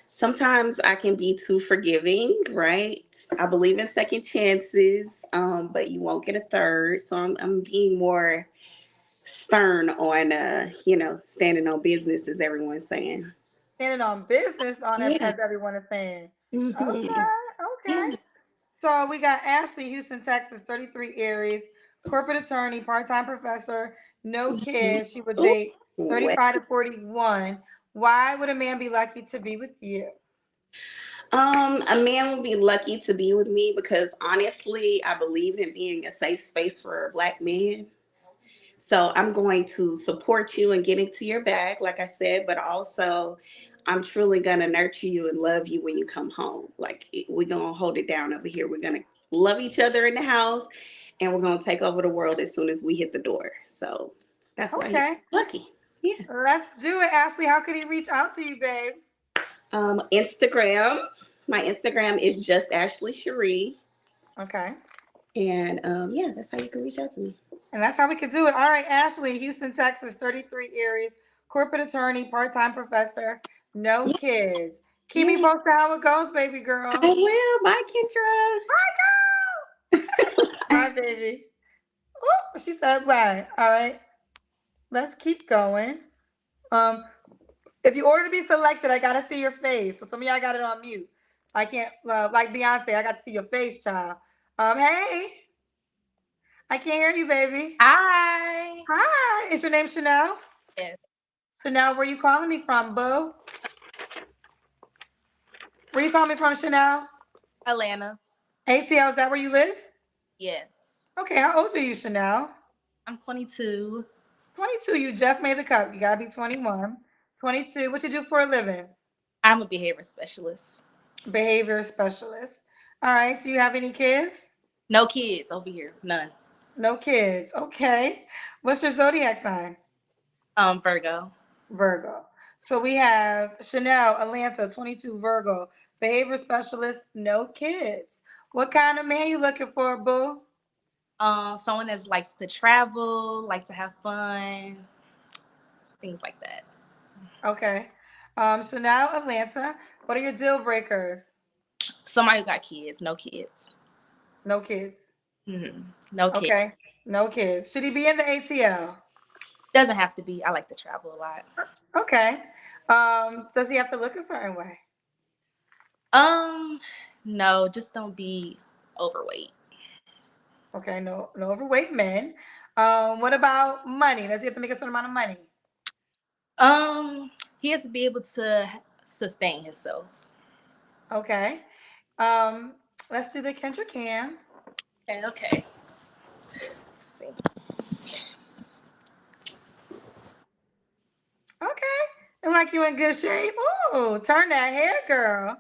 Sometimes I can be too forgiving, right? I believe in second chances, but you won't get a third. So I'm being more stern on, standing on business, as everyone's saying. Standing on business on Yeah. as everyone is saying. Hmm. Okay. Okay. Yeah. So we got Ashley, Houston, Texas, 33 Aries, corporate attorney, part-time professor, no Mhm. kids. She would Ooh, date well. 35 to 41. Why would a man be lucky to be with you? A man would be lucky to be with me because honestly, I believe in being a safe space for a black man. So I'm going to support you and get into your bag, like I said, but also I'm truly gonna nurture you and love you when you come home. Like we're gonna hold it down over here. We're gonna love each other in the house, and we're gonna take over the world as soon as we hit the door. So that's why he's Okay. lucky. Yeah. Let's do it, Ashley. How could he reach out to you, babe? Instagram. My Instagram is just Ashley Cherie. Okay. And yeah, that's how you can reach out to me. And that's how we could do it. All right, Ashley, Houston, Texas, 33 Aries, corporate attorney, part-time professor, no Yeah, kids. Keep me yeah, posted how it goes, baby I girl. will. Bye, Kendra. Bye, girl. Bye, baby. Ooh, she said why. All right. Let's keep going. Um, if you order to be selected, I gotta see your face. So some of y'all got it on mute. I can't like Beyonce. I got to see your face, child. Hey, I can't hear you, baby. Hi. Hi. Is your name Chanel? Yes. Chanel, where you calling me from, boo? Where you calling me from, Chanel? Atlanta. ATL, is that where you live? Yes. Okay, how old are you, Chanel? I'm 22. 22. You just made the cut. You gotta be 21. 22. What you do for a living? I'm a behavior specialist. Behavior specialist. All right. Do you have any kids? No kids over here. None. No kids. Okay. What's your zodiac sign? Virgo. Virgo. So we have Chanel, Atlanta, 22, Virgo. Behavior specialist, no kids. What kind of man you looking for, boo? Someone that likes to travel, like to have fun, things like that. Okay. Chanel, Atlanta. What are your deal breakers? Somebody who got kids, no kids. No kids. No kids. Okay. No kids. Should he be in the ATL? Doesn't have to be. I like to travel a lot. Okay. Does he have to look a certain way? Um, no, just don't be overweight. Okay, no overweight men. What about money? Does he have to make a certain amount of money? He has to be able to sustain himself. Okay. Um, let's do the Kendra Cam. Okay. Let's see. Okay. Look like you in good shape. Ooh, turn that hair, girl.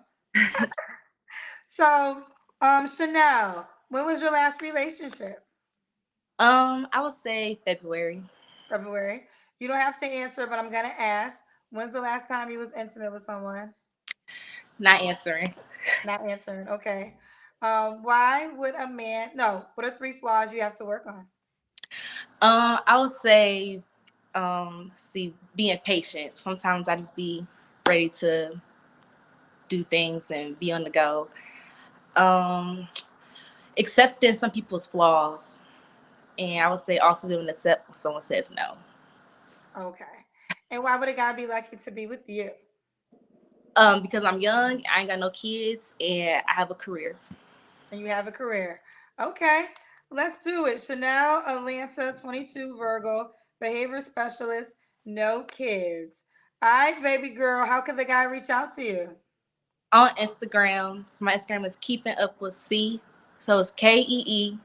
So, Chanel, when was your last relationship? I would say February. February. You don't have to answer, but I'm gonna ask. When's the last time you was intimate with someone? Not answering. Not answering. Okay. Why would a man? No. What are three flaws you have to work on? I would say, being patient. Sometimes I just be ready to do things and be on the go. Um, Accepting some people's flaws, and I would say also being able to accept when someone says no. Okay. And why would a guy be lucky to be with you? Because I'm young, I ain't got no kids, and I have a career. And you have a career. Okay. Let's do it. Chanel, Atlanta, 22, Virgo, behavior specialist, no kids. All right, baby girl. How can the guy reach out to you? On Instagram, so my Instagram is Keeping Up with C. So it's KeepinWitC.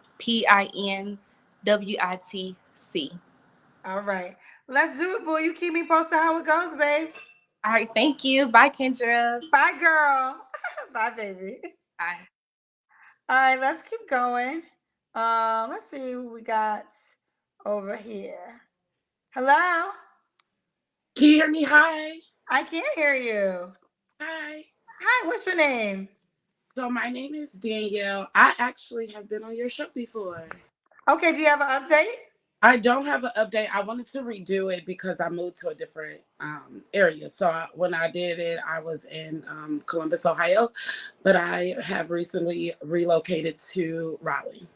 All right. Let's do it, boy. You keep me posted how it goes, babe. All right, thank you. Bye, Kendra. Bye, girl. Bye, baby. Bye. All right, let's keep going. Let's see who we got over here. Hello? Can you hear me? Hi. I can't hear you. Hi. Hi, what's your name? So my name is Danielle. I actually have been on your show before. Okay, do you have an update? I don't have an update. I wanted to redo it because I moved to a different area. So when I did it, I was in Columbus, Ohio, but I have recently relocated to Raleigh.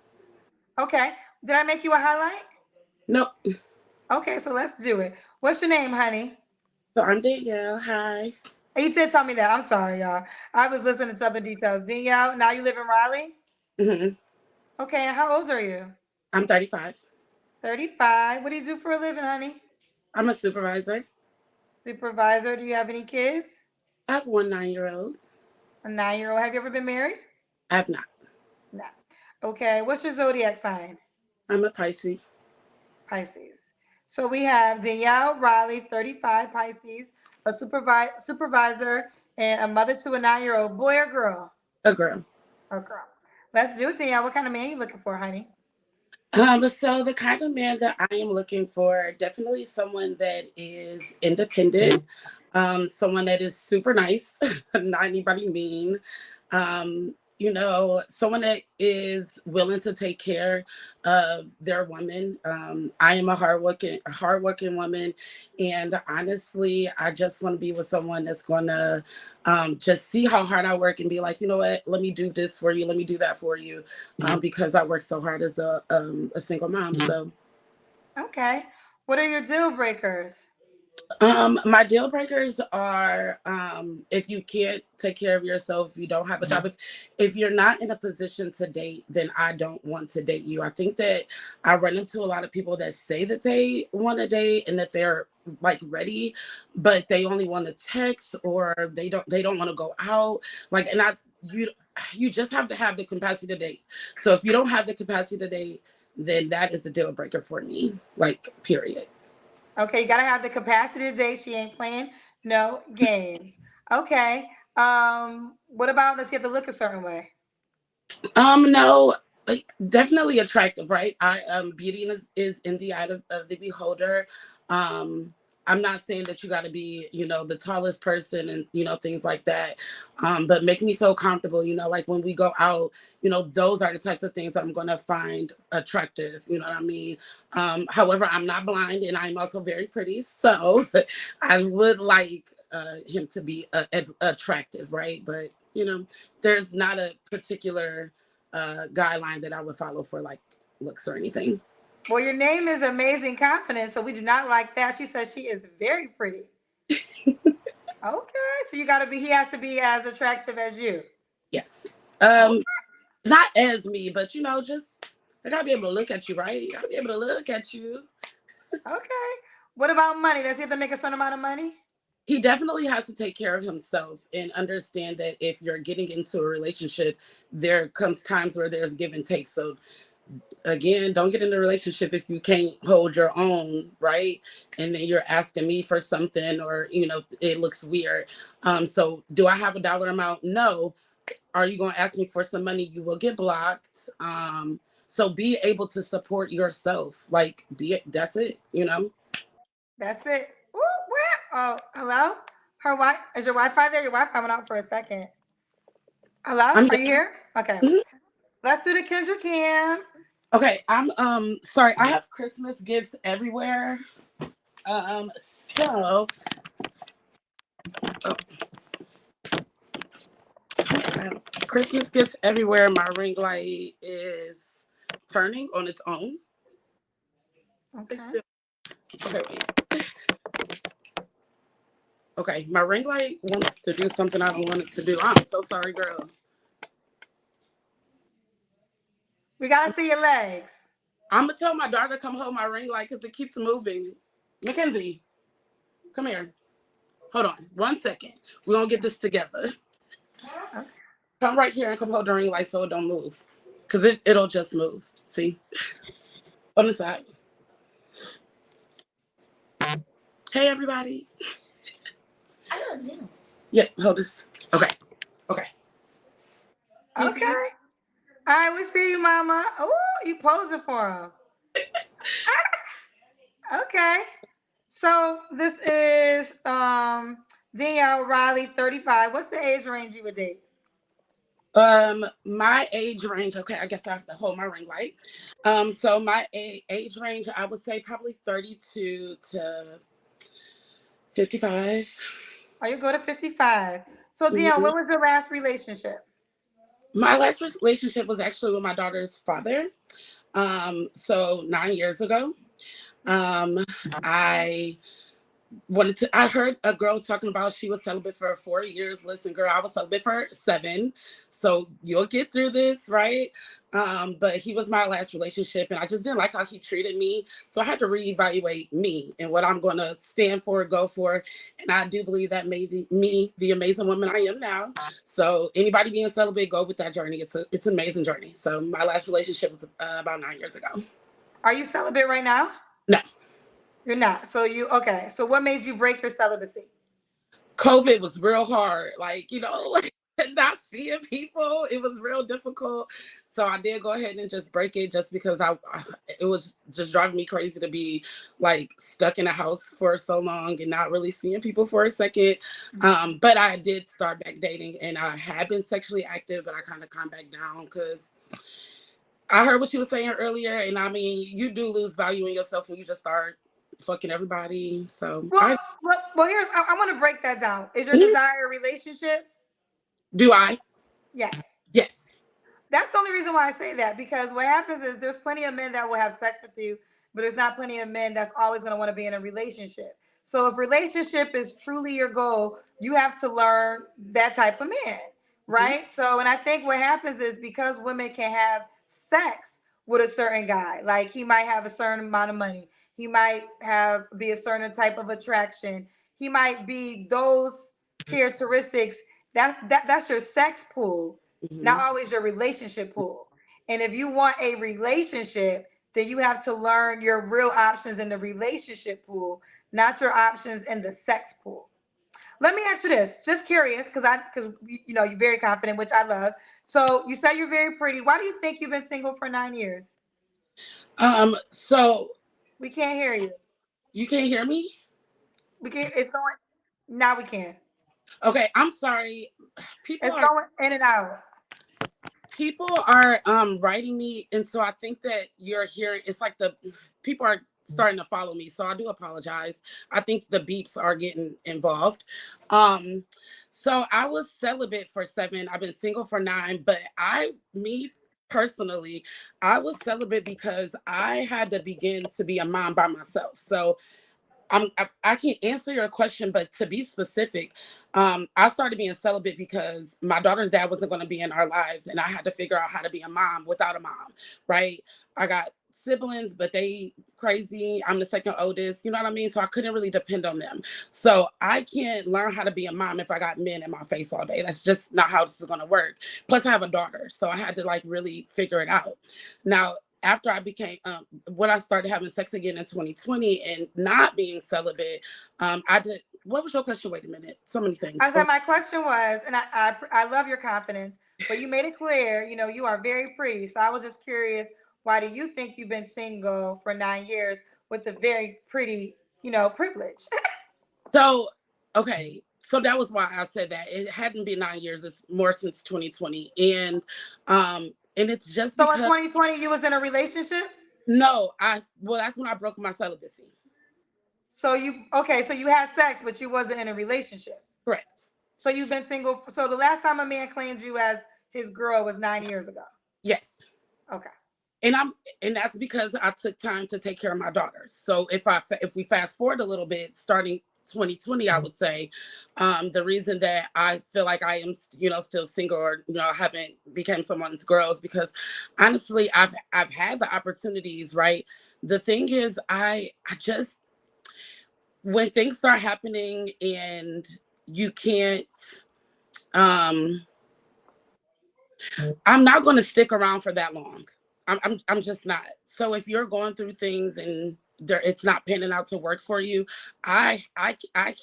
Okay. Did I make you a highlight? Nope. Okay, so let's do it. What's your name, honey? So I'm Danielle. Hi. You did tell me that. I'm sorry, y'all. I was listening to other details. Danielle, now you live in Raleigh? hmm Okay, and how old are you? I'm 35. 35. What do you do for a living, honey? I'm a supervisor. Supervisor. Do you have any kids? I have one 9-year-old. A 9-year-old. Have you ever been married? I have not. No. Okay, what's your zodiac sign? I'm a Pisces. Pisces. So we have Danielle Riley, 35, Pisces, a supervisor, and a mother to a 9-year-old. Boy or girl? A girl. A girl. Let's do it, Danielle. What kind of man you looking for, honey? So the kind of man that I am looking for, definitely someone that is independent, someone that is super nice, not anybody mean, someone that is willing to take care of their woman. I am a hardworking woman, and honestly, I just want to be with someone that's going to just see how hard I work and be like, you know what, let me do this for you, let me do that for you, because I work so hard as a single mom. So, Okay. What are your deal breakers? my deal breakers are if you can't take care of yourself, if you don't have a job, if you're not in a position to date, then I don't want to date you. I think that I run into a lot of people that say that they want to date and that they're like ready, but they only want to text, or they don't want to go out. Like, and you just have to have the capacity to date. So if you don't have the capacity to date, then that is a deal breaker for me. Like, period. Okay, you gotta have the capacity to date. She ain't playing no games. Okay. What about does he have to look a certain way? No, definitely attractive, right? Beauty is in the eye of the beholder. Um, I'm not saying that you got to be, the tallest person and things like that. But make me feel comfortable. Like when we go out, those are the types of things that I'm going to find attractive. You know what I mean? However, I'm not blind, and I'm also very pretty, so I would like him to be attractive, right? But there's not a particular guideline that I would follow for like looks or anything. Well, your name is Amazing Confidence, so we do not like that. She says she is very pretty. Okay, so you gotta be. He has to be as attractive as you. Yes. Okay. Not as me, but just I gotta be able to look at you, right? I gotta be able to look at you. Okay. What about money? Does he have to make a certain amount of money? He definitely has to take care of himself and understand that if you're getting into a relationship, there comes times where there's give and take. So again, don't get in a relationship if you can't hold your own, right? And then you're asking me for something, or it looks weird. So do I have a dollar amount? No. Are you going to ask me for some money? You will get blocked. So be able to support yourself. Like, that's it. That's it. Ooh, where? Oh, hello. Her Wi is your Wi-Fi there? Your Wi-Fi went out for a second. Hello, I'm are you here? Okay. Mhm. Let's do the Kendra Cam. Okay. I'm sorry. I have Christmas gifts everywhere. So oh, I have Christmas gifts everywhere. My ring light is turning on its own. It's Okay. still okay. Wait. Okay, my ring light wants to do something I don't want it to do. I'm so sorry, girl. We gotta see your legs. I'm gonna tell my daughter to come hold my ring light because it keeps moving. Mackenzie, come here. Hold on 1 second. We're gonna get this together. Okay. Come right here and come hold the ring light so it don't move. Cause it'll just move. See? On the side. Hey everybody. I don't know. Yeah, hold this. Okay. Okay. You see? Okay. All right, we see you, Mama. Oh, you posing for him. Okay. So this is Danielle Riley, 35. What's the age range you would date? My age range, okay, I guess I have to hold my ring light. So my age range, I would say probably 32 to 55. Oh, you go to 55. So Danielle, Mhm. what was your last relationship? My last relationship was actually with my daughter's father. So 9 years ago. Um, I I heard a girl talking about she was celibate for 4 years. Listen, girl, I was celibate for 7. So you'll get through this, right? But he was my last relationship, and I just didn't like how he treated me. So I had to reevaluate me and what I'm going to stand for, go for. And I do believe that made me the amazing woman I am now. So anybody being celibate, go with that journey. It's an amazing journey. So my last relationship was about 9 years ago. Are you celibate right now? No, You're not. So okay. So what made you break your celibacy? COVID was real hard. Like. not seeing people. It was real difficult. So I did go ahead and just break it just because it was just driving me crazy to be like stuck in a house for so long and not really seeing people for a second. But I did start back dating and I had been sexually active, but I kind of calmed back down because I heard what you were saying earlier. And I mean, you do lose value in yourself when you just start fucking everybody. So Well, here's I want to break that down. Is your desire a relationship? do I? Yes. Yes. That's the only reason why I say that, because what happens is there's plenty of men that will have sex with you, but there's not plenty of men that's always going to want to be in a relationship. So if relationship is truly your goal, you have to learn that type of man, right? So, and I think what happens is because women can have sex with a certain guy, like he might have a certain amount of money, he might have be a certain type of attraction, he might be those characteristics. That's your sex pool, not always your relationship pool. And if you want a relationship, then you have to learn your real options in the relationship pool, not your options in the sex pool. Let me ask you this, just curious, because you know you're very confident, which I love. So you said you're very pretty. Why do you think you've been single for 9 years? So We can't hear you. you can't hear me? We can't. It's going. Now we can. Okay, I'm sorry. People It's are going in and out. writing me, and so I think that you're hearing it's like the people are starting to follow me, so I do apologize. I think the beeps are getting involved. um so I was celibate for 7, I've been single for 9, but me personally, I was celibate because I had to begin to be a mom by myself. So I can answer your question, but to be specific, I started being celibate because my daughter's dad wasn't going to be in our lives, and I had to figure out how to be a mom without a mom, right? I got siblings, but they crazy. I'm the second oldest, you know what I mean? So I couldn't really depend on them. So I can't learn how to be a mom if I got men in my face all day. That's just not how this is going to work. Plus, I have a daughter, so I had to like really figure it out. Now, after I became when I started having sex again in 2020 and not being celibate, I did. What was your question? Wait a minute. So many things. I said my question was, and I love your confidence, but you made it clear, you know, you are very pretty. So I was just curious, why do you think you've been single for 9 years with a very pretty, you know, privilege? So okay. So that was why I said that. It hadn't been 9 years. It's more since 2020. And it's just So in because 2020, you was in a relationship. no, that's when I broke my celibacy. So you okay? So you had sex, but you wasn't in a relationship. Correct. So you've been single. So the last time a man claimed you as his girl was 9 years ago. Yes. Okay. and I'm and that's because I took time to take care of my daughters. So if we fast forward a little bit, starting 2020, I would say the reason that I feel like I am, still single or haven't became someone's girl is because honestly, I've had the opportunities. Right. The thing is, I just when things start happening and you can't. um I'm not going to stick around for that long. I'm just not. So if you're going through things and it's not panning out to work for you, I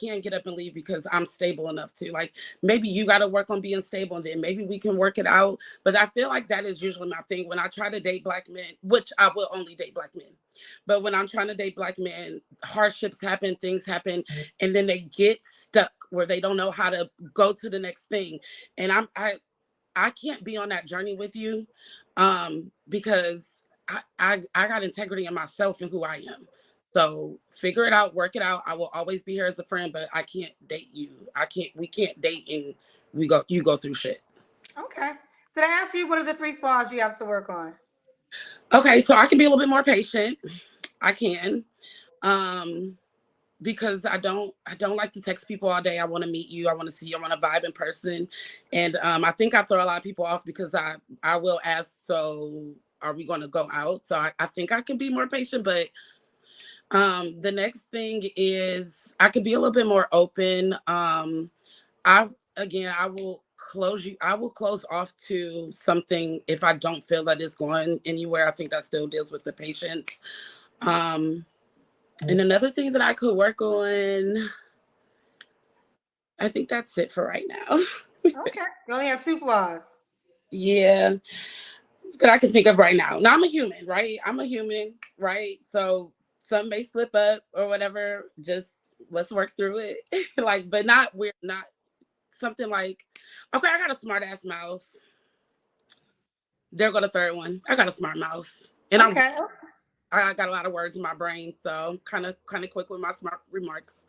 can't get up and leave because I'm stable enough to. Like, maybe you got to work on being stable and then maybe we can work it out. But I feel like that is usually my thing when I try to date black men, which I will only date black men. But when I'm trying to date black men, hardships happen, things happen, and then they get stuck where they don't know how to go to the next thing. And I can't be on that journey with you because I got integrity in myself and who I am. So figure it out, work it out. I will always be here as a friend, but I can't date you. We can't date and you go through shit. Okay. Did I ask you what are the 3 flaws you have to work on? Okay, so I can be a little bit more patient. I can. Because I don't like to text people all day. I want to meet you. I want to see you. I want to vibe in person. And I think I throw a lot of people off because I will ask, so are we going to go out? So I think I can be more patient. But the next thing is I could be a little bit more open. I will close off to something if I don't feel that it's going anywhere. I think that still deals with the patience. And another thing that I could work on, I think that's it for right now. Okay. You only have two flaws. Yeah, that I can think of right now. Now I'm a human, right? I'm a human, right? So some may slip up or whatever. Just let's work through it. Like, but not weird, not something like, okay, I got a smart ass mouth. There go the third one. I got a smart mouth, and Okay. I got a lot of words in my brain, so I'm kind of quick with my smart remarks.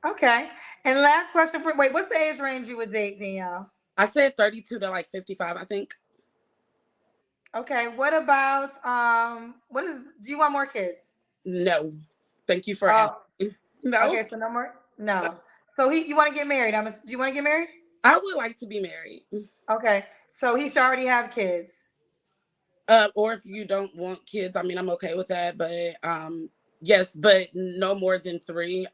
Okay. And last question for wait, what's the age range you would date, Danielle? I said 32 to like 55, I think. Okay. What about what is do you want more kids? No, thank you for Oh, asking. No, okay, so no more no. So you want to get married. Do you want to get married? I would like to be married. Okay. So he should already have kids. Or if you don't want kids, I mean, I'm okay with that. But yes, but no more than three.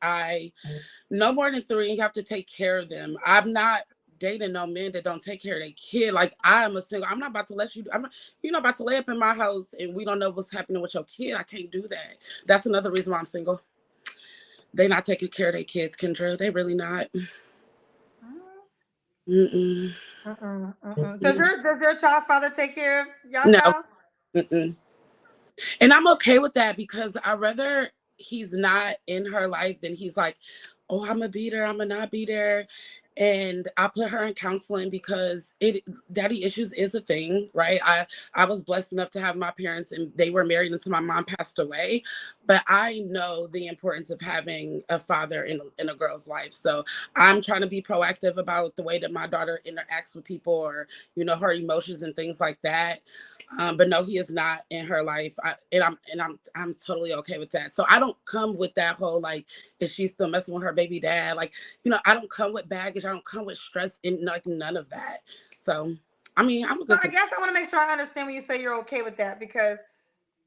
No more than three. You have to take care of them. I'm not dating no men that don't take care of their kid. Like I'm a single. I'm not about to let you. You're not about to lay up in my house and we don't know what's happening with your kid. I can't do that. That's another reason why I'm single. They not taking care of their kids, Kendra. They really not. Mm-mm. Mm-mm. Does your child's father take care of your No. child? Mm-mm. And I'm okay with that because I rather he's not in her life than he's like, oh, I'm gonna be there, I'm gonna not be there. And I put her in counseling because it daddy issues is a thing, right? I was blessed enough to have my parents and they were married until my mom passed away. But I know the importance of having a father in a girl's life. So I'm trying to be proactive about the way that my daughter interacts with people or, her emotions and things like that. But no, he is not in her life, I'm totally okay with that. So I don't come with that whole like, is she still messing with her baby dad? Like, I don't come with baggage. I don't come with stress and like none of that. So, I mean, I'm a So good. I guess I want to make sure I understand when you say you're okay with that because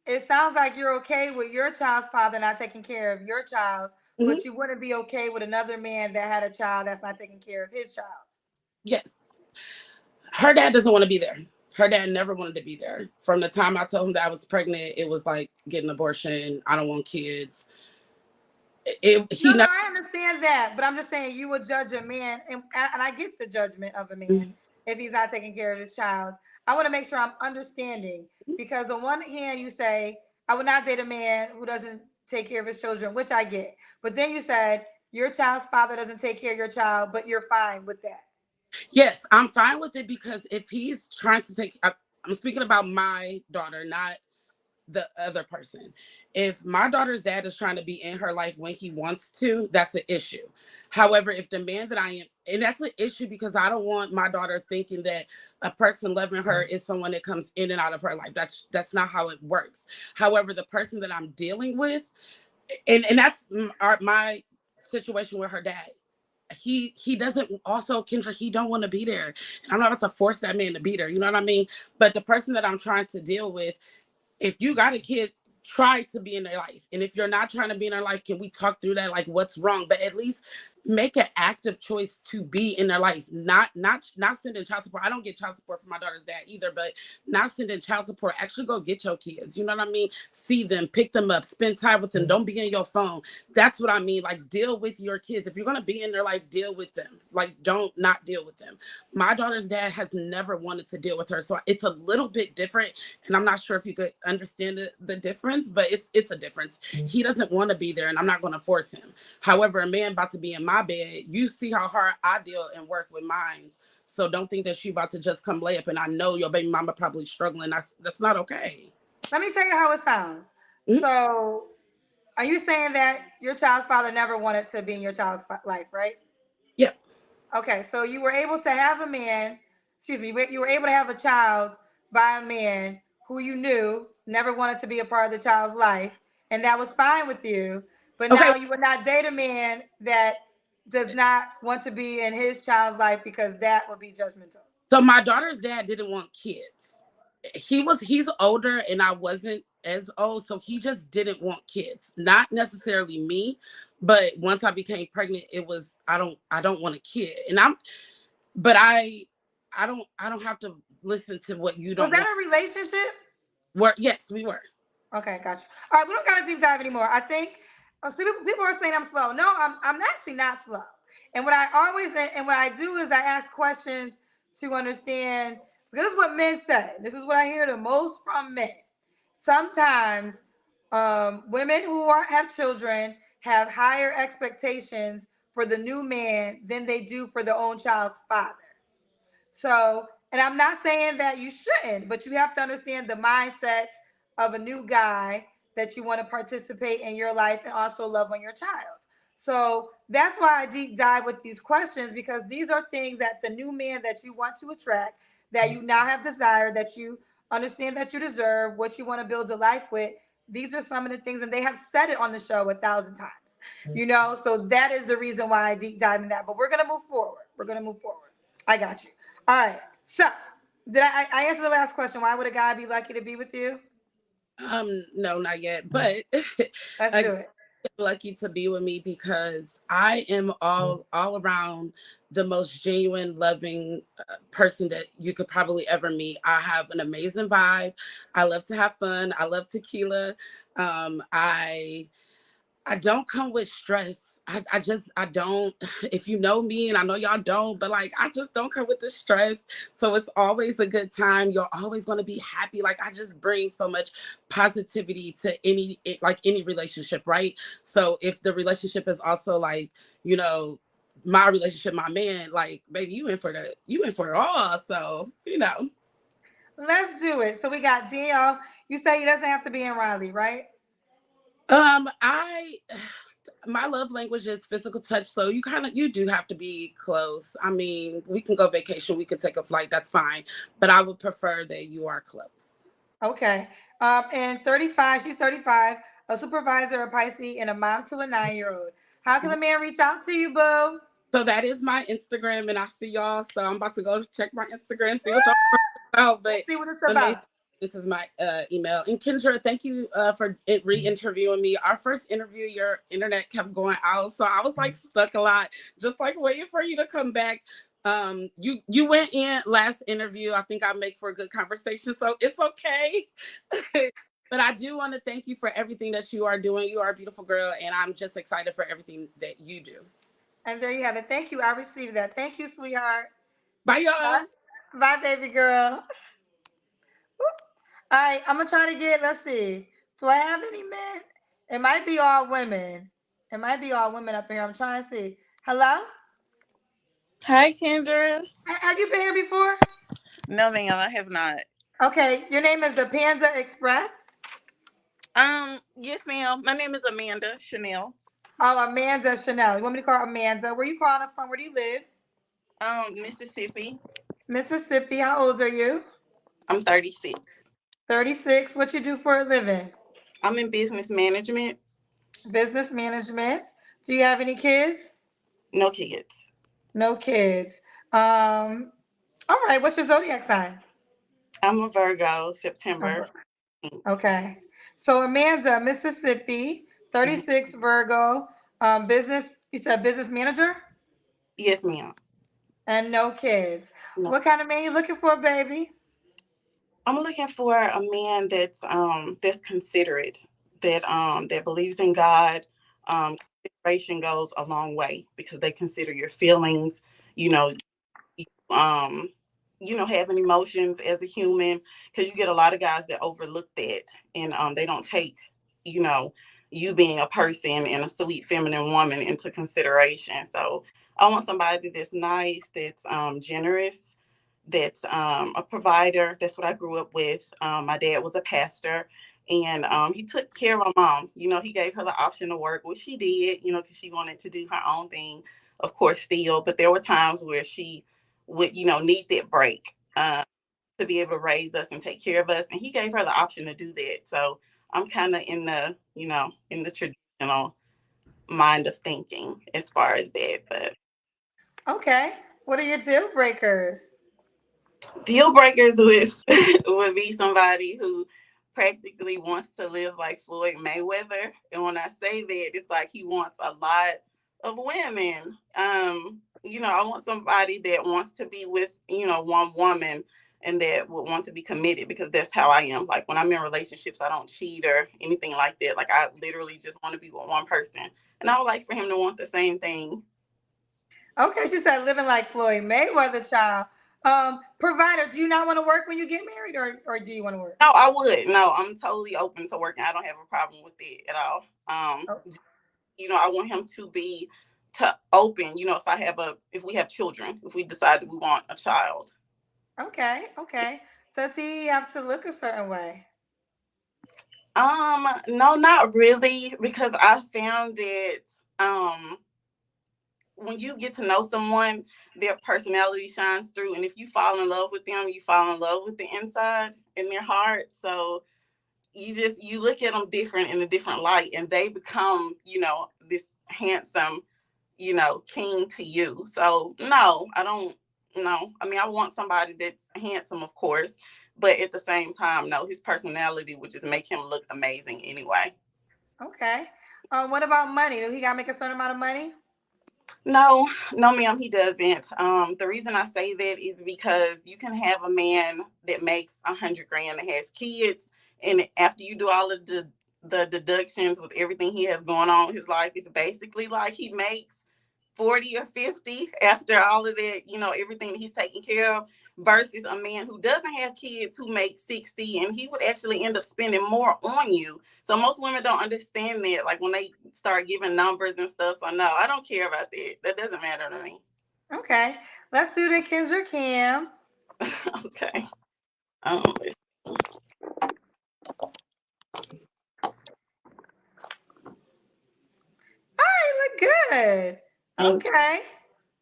it sounds like you're okay with your child's father not taking care of your child, Mhm. but you wouldn't be okay with another man that had a child that's not taking care of his child. Yes, her dad doesn't want to be there. Her dad never wanted to be there. From the time I told him that I was pregnant, it was like get an abortion. I don't want kids. He No, no, never. I understand that, but I'm just saying you would judge a man, and I get the judgment of a man Mhm. if he's not taking care of his child. I want to make sure I'm understanding because on one hand you say I would not date a man who doesn't take care of his children, which I get, but then you said your child's father doesn't take care of your child, but you're fine with that. Yes, I'm fine with it because if he's trying to I'm speaking about my daughter, not the other person. If my daughter's dad is trying to be in her life when he wants to, that's an issue. However, if the man that I am, and that's an issue because I don't want my daughter thinking that a person loving her is someone that comes in and out of her life. That's not how it works. However, the person that I'm dealing with, and that's my situation with her dad. He doesn't also Kendra, he don't want to be there. And I'm not about to force that man to be there. You know what I mean? But the person that I'm trying to deal with, if you got a kid, try to be in their life. And if you're not trying to be in their life, can we talk through that? Like what's wrong? But at least make an active choice to be in their life. Not sending child support. I don't get child support from my daughter's dad either, but not sending child support. Actually go get your kids. You know what I mean? See them, pick them up, spend time with them. Don't be in your phone. That's what I mean. Like deal with your kids. If you're gonna be in their life, deal with them. Like don't not deal with them. My daughter's dad has never wanted to deal with her. So it's a little bit different. And I'm not sure if you could understand the difference, but it's a difference. He doesn't want to be there, and I'm not going to force him. However, a man about to be in my bed, you see how hard I deal and work with mine. So don't think that you about to just come lay up, and I know your baby mama probably struggling. That's not okay. Let me tell you how it sounds. Mhm. So, are you saying that your child's father never wanted to be in your child's life, right? Yep. Okay, so you were able to have a man, excuse me, you were able to have a child by a man who you knew never wanted to be a part of the child's life, and that was fine with you. But Okay. now you would not date a man that does not want to be in his child's life because that would be judgmental. So my daughter's dad didn't want kids. He's older and I wasn't as old, so he just didn't want kids. Not necessarily me, but once I became pregnant, it was I don't want a kid. And I don't have to listen to what you Was don't want. that a relationship? Yes, we were. Okay, gotcha. All right, we don't got to deep dive anymore. I think people are saying I'm slow. No, I'm actually not slow. And what I do is I ask questions to understand, because this is what men say. This is what I hear the most from men. Sometimes women who have children have higher expectations for the new man than they do for their own child's father. So, and I'm not saying that you shouldn't, but you have to understand the mindset of a new guy that you want to participate in your life and also love on your child. So that's why I deep dive with these questions, because these are things that the new man that you want to attract, that you now have desire, that you understand that you deserve, what you want to build a life with. These are some of the things, and they have said it on the show 1,000 times, So that is the reason why I deep dive in that. But we're going to move forward. We're going to move forward. I got you. All right. So, did I answer the last question? Why would a guy be lucky to be with you? No, not yet. But Let's a do it. lucky to be with me because I am all around the most genuine, loving person that you could probably ever meet. I have an amazing vibe. I love to have fun. I love tequila. I don't come with stress. I don't, if you know me, and I know y'all don't, but like, I just don't come with the stress. So it's always a good time. You're always going to be happy. Like, I just bring so much positivity to any relationship, right? So if the relationship is also like, my relationship, my man, like, baby, you in for it all. So, Let's do it. So we got Danielle. You say he doesn't have to be in Raleigh, right? I my love language is physical touch, so you do have to be close. I mean, we can go vacation, we can take a flight, that's fine, but I would prefer that you are close. Okay. And 35, she's 35, a supervisor, a Pisces, and a mom to a 9-year-old. How can a man reach out to you, boo? So that is my Instagram, and I see y'all. So I'm about to go check my Instagram, see what y'all about. But Let's see what it's amazing. about. This is my email. And Kendra, thank you for re-interviewing me. Our first interview, your internet kept going out, so I was like stuck a lot, just like waiting for you to come back. You went in last interview. I think I make for a good conversation, so it's okay. But I do want to thank you for everything that you are doing. You are a beautiful girl, and I'm just excited for everything that you do. And there you have it. Thank you. I received that. Thank you, sweetheart. Bye, Bye, y'all. bye baby girl. All right, I'm gonna try to get. Let's see. Do I have any men? It might be all women. It might be all women up here. I'm trying to see. Hello. Hi, Kendra. Have you been here before? No, ma'am, I have not. Okay, your name is the Panda Express. Yes, ma'am. My name is Amanda Chanel. Oh, Amanda Chanel. You want me to call her Amanda? Where you calling us from? Where do you live? Mississippi. Mississippi. How old are you? I'm 36. 36. What you do for a living? I'm in business management. Business management. Do you have any kids? No kids. No kids. All right. What's your zodiac sign? I'm a Virgo, Oh, September. okay. So Amanda, Mississippi, Mhm. 36 Virgo, business, you said business manager Yes, ma'am. and no kids. No. What kind of man you looking for, baby? I'm looking for a man that's considerate, that believes in God. Consideration goes a long way because they consider your feelings. You know, um having emotions as a human, because you get a lot of guys that overlook that, and they don't take you know you being a person and a sweet feminine woman into consideration. So I want somebody that's nice, that's generous, that's a provider. That's what I grew up with. My dad was a pastor, and he took care of my mom. He gave her the option to work, which she did, because she wanted to do her own thing, of course, still. But there were times where she would, need that break to be able to raise us and take care of us. And he gave her the option to do that. So I'm kind of in the traditional mind of thinking as far as that. But Okay. What are your deal breakers? deal breakers would be somebody who practically wants to live like Floyd Mayweather. And when I say that, it's like he wants a lot of women. I want somebody that wants to be with, one woman, and that would want to be committed, because that's how I am. Like when I'm in relationships, I don't cheat or anything like that. Like I literally just want to be with one person. And I would like for him to want the same thing. Okay, she said living like Floyd Mayweather, child. Provider, do you not want to work when you get married, or do you want to work? No, I would. No, I'm totally open to working. I don't have a problem with it at all. Oh, I want him to be to open. If we have children, if we decide that we want a child. okay, okay. Does he have to look a certain way? No, not really, because I found that um when you get to know someone, their personality shines through, and if you fall in love with them, you fall in love with the inside and their heart. So you look at them different in a different light, and they become this handsome king to you. So no, I don't. No, I mean, I want somebody that's handsome, of course, but at the same time, no, his personality would just make him look amazing anyway. Okay. What about money? Do he gotta make a certain amount of money? No, no, ma'am, he doesn't. The reason I say that is because you can have a man that makes 100 grand and has kids, and after you do all of the deductions with everything he has going on in his life, it's basically like he makes 40 or 50 after all of that, everything that he's taking care of, versus a man who doesn't have kids who makes 60, and he would actually end up spending more on you. So most women don't understand that, like when they start giving numbers and stuff. So no, I don't care about that. That doesn't matter to me. Okay. Let's do the Kendra Cam. Okay. Let's All right, look good. thank Okay.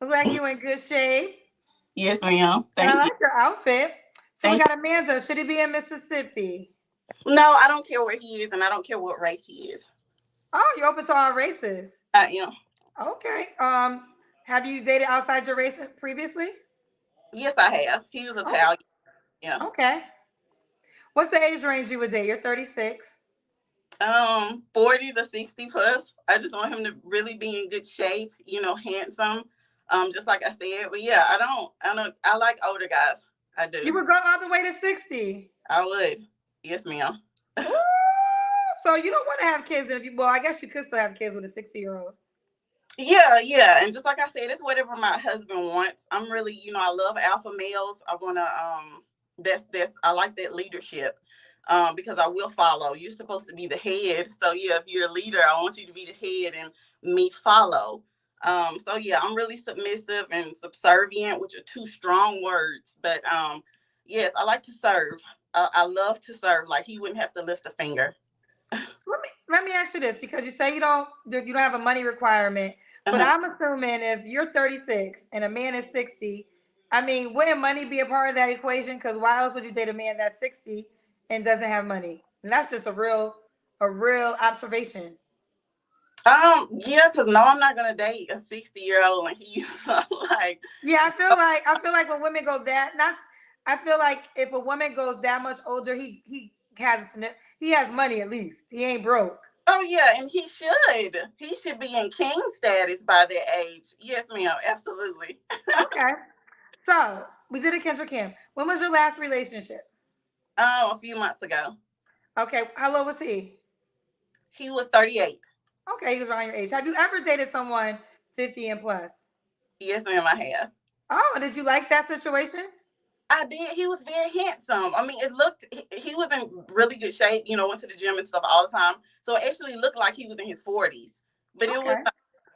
Look like you in good shape. Yes, ma'am. And I Thank you. like your outfit. So we Thank got Amanda. Should he be in Mississippi? you. No, I don't care where he is, and I don't care what race he is. Oh, you're open to all races. I am. Okay. Have you dated outside your race previously? Yes, I have. He was Oh, Italian. Yeah. okay. What's the age range you would date? You're 36. 40 to 60 plus. I just want him to really be in good shape, handsome. Just like I said. But yeah, I like older guys. I You do. would go all the way to 60. I would. Yes, ma'am. Ooh, so you don't want to have kids, and well, I guess you could still have kids with a 60-year-old. Yeah, yeah. And just like I said, it's whatever my husband wants. I'm really, I love alpha males. I wanna that's I like that leadership. Because I will follow. You're supposed to be the head. So yeah, if you're a leader, I want you to be the head and me follow. So yeah, I'm really submissive and subservient, which are two strong words. But yes, I like to serve. I love to serve. Like he wouldn't have to lift a finger. So let me ask you this, because you say you don't have a money requirement, but Uh-huh. I'm assuming if you're 36 and a man is 60, I mean, wouldn't money be a part of that equation? Because why else would you date a man that's 60 and doesn't have money? And that's just a real observation. Yeah, because no, I'm not gonna date a 60-year-old and he's like, Yeah, I feel like when women go that, that's I feel like if a woman goes that much older, he has money at least. He ain't broke. oh yeah, and he should be in king status by that age. Yes, ma'am, absolutely. Okay. So we did a Kendra Kim. When was your last relationship? A few months ago, Okay. How old was he? he was 38. Okay, he was around your age. Have you ever dated someone 50 and plus? Yes, ma'am, I have. Oh, did you like that situation? I did. He was very handsome. I mean, he was in really good shape. Went to the gym and stuff all the time. So it actually looked like he was in his 40s. But it was, Okay.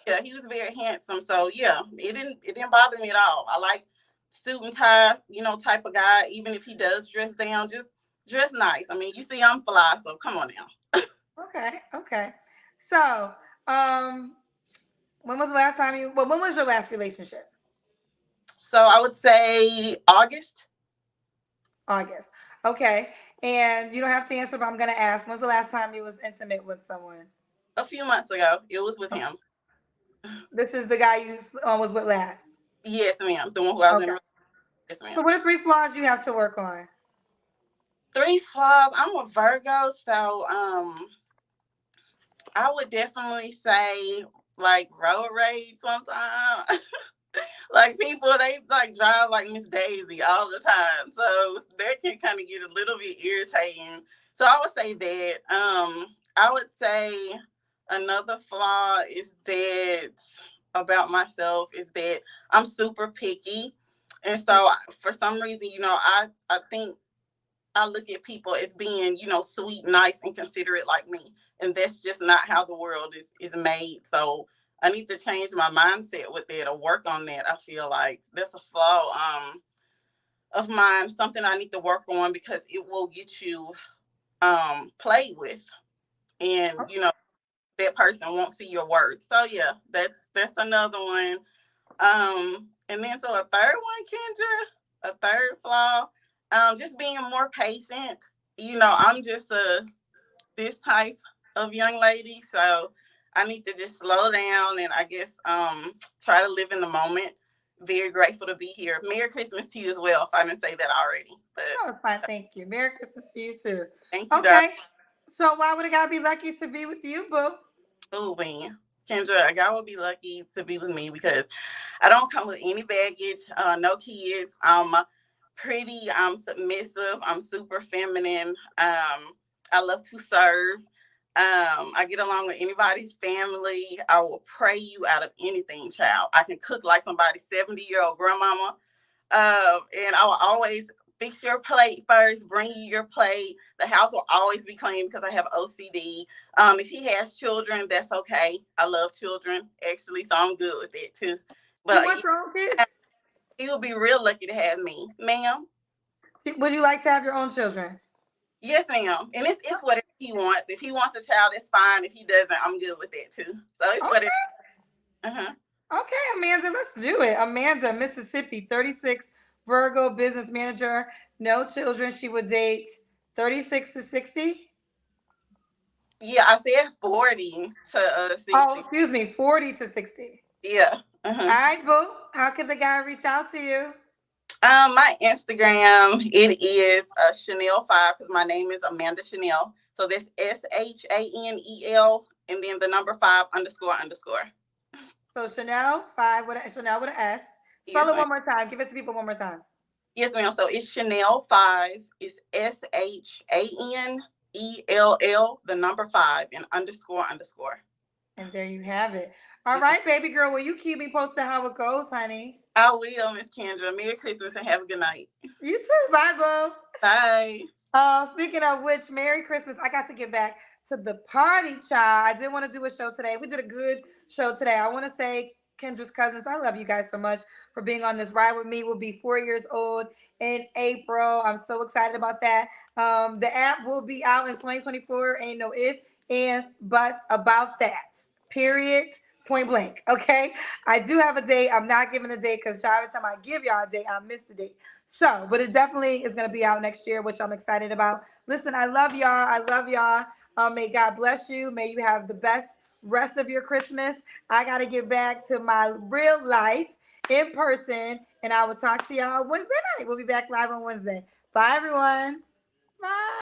yeah, he was very handsome. So yeah, it didn't bother me at all. I like suit and tie, type of guy. Even if he does dress down, just dress nice. I mean, you see, I'm fly, so come on now. Okay. Okay. So, um, when was your last relationship? So I would say August, August. Okay. And you don't have to answer, but I'm gonna ask. When's the last time you was intimate with someone? a few months ago. It was with him. This is the guy you was with last. Yes, ma'am. The one who I was Okay. in. Yes, So ma'am. what are 3 flaws you have to work on? Three flaws. I'm a Virgo, so I would definitely say like road rage sometimes. Like people, they like drive like Miss Daisy all the time, so that can kind of get a little bit irritating. So I would say that. I would say another flaw is that about myself is that I'm super picky. And so for some reason, I think I look at people as being, sweet, nice, and considerate like me. And that's just not how the world is made. So I need to change my mindset with that or work on that. I feel like that's a flaw of mine, something I need to work on because it will get you played with. And, that person won't see your worth. So yeah, that's another one. And then so a third one, Kendra, a third flaw, just being more patient. I'm just this type of young lady, so I need to just slow down and I guess try to live in the moment. Very grateful to be here. Merry Christmas to you as well, if I didn't say that already. But Oh, fine. Thank you. Merry Christmas to you too. thank you, Doc. Okay. So why would a guy be lucky to be with you, boo? Oh man. Kendra, a guy would be lucky to be with me because I don't come with any baggage, no kids. I'm pretty, I'm submissive, I'm super feminine. I love to serve. I get along with anybody's family. I will pray you out of anything, child. I can cook like somebody's 70-year-old grandmama. And I will always fix your plate first, bring you your plate. The house will always be clean because I have OCD. If he has children, that's okay. I love children, actually, so I'm good with it too. You But want your own kids? he'll be real lucky to have me, ma'am. Would you like to have your own children? Yes, ma'am. And it's whatever he wants. If he wants a child, it's fine. If he doesn't, I'm good with that too. So it's Okay. whatever. Uh-huh. Okay, Amanda, let's do it. Amanda, Mississippi, 36, Virgo, business manager, no children. She would date 36 to 60. Yeah, I said 40 to Oh, 60. excuse me, 40 to 60. Yeah. All Uh-huh. right, boo. How can the guy reach out to you? My Instagram, it is Chanel5 because my name is Amanda Chanel. So that's SHANEL and then the number 5 underscore underscore. So Chanel with an S. Spell Yes, it ma'am. one more time. Give it to people one more time. Yes, ma'am. So it's Chanel5. It's SHANELL, the number 5 and underscore underscore. And there you have it. All right, baby girl. Will you keep me posted how it goes, honey? I will, Miss Kendra. Merry Christmas and have a good night. You too. Bye, boo. Bye. Speaking of which, Merry Christmas. I got to get back to the party, child. I did want to do a show today. We did a good show today. I want to say, Kendra's cousins, I love you guys so much for being on this ride with me. We'll be 4 years old in April. I'm so excited about that. The app will be out in 2024. Ain't no if, ands, buts about that. Period. Point blank. Okay. I do have a date. I'm not giving a date because every time I give y'all a date, I miss the date. So, but it definitely is going to be out next year, which I'm excited about. Listen, I love y'all. I love y'all. May God bless you. May you have the best rest of your Christmas. I got to get back to my real life in person, and I will talk to y'all Wednesday night. We'll be back live on Wednesday. Bye, everyone. Bye.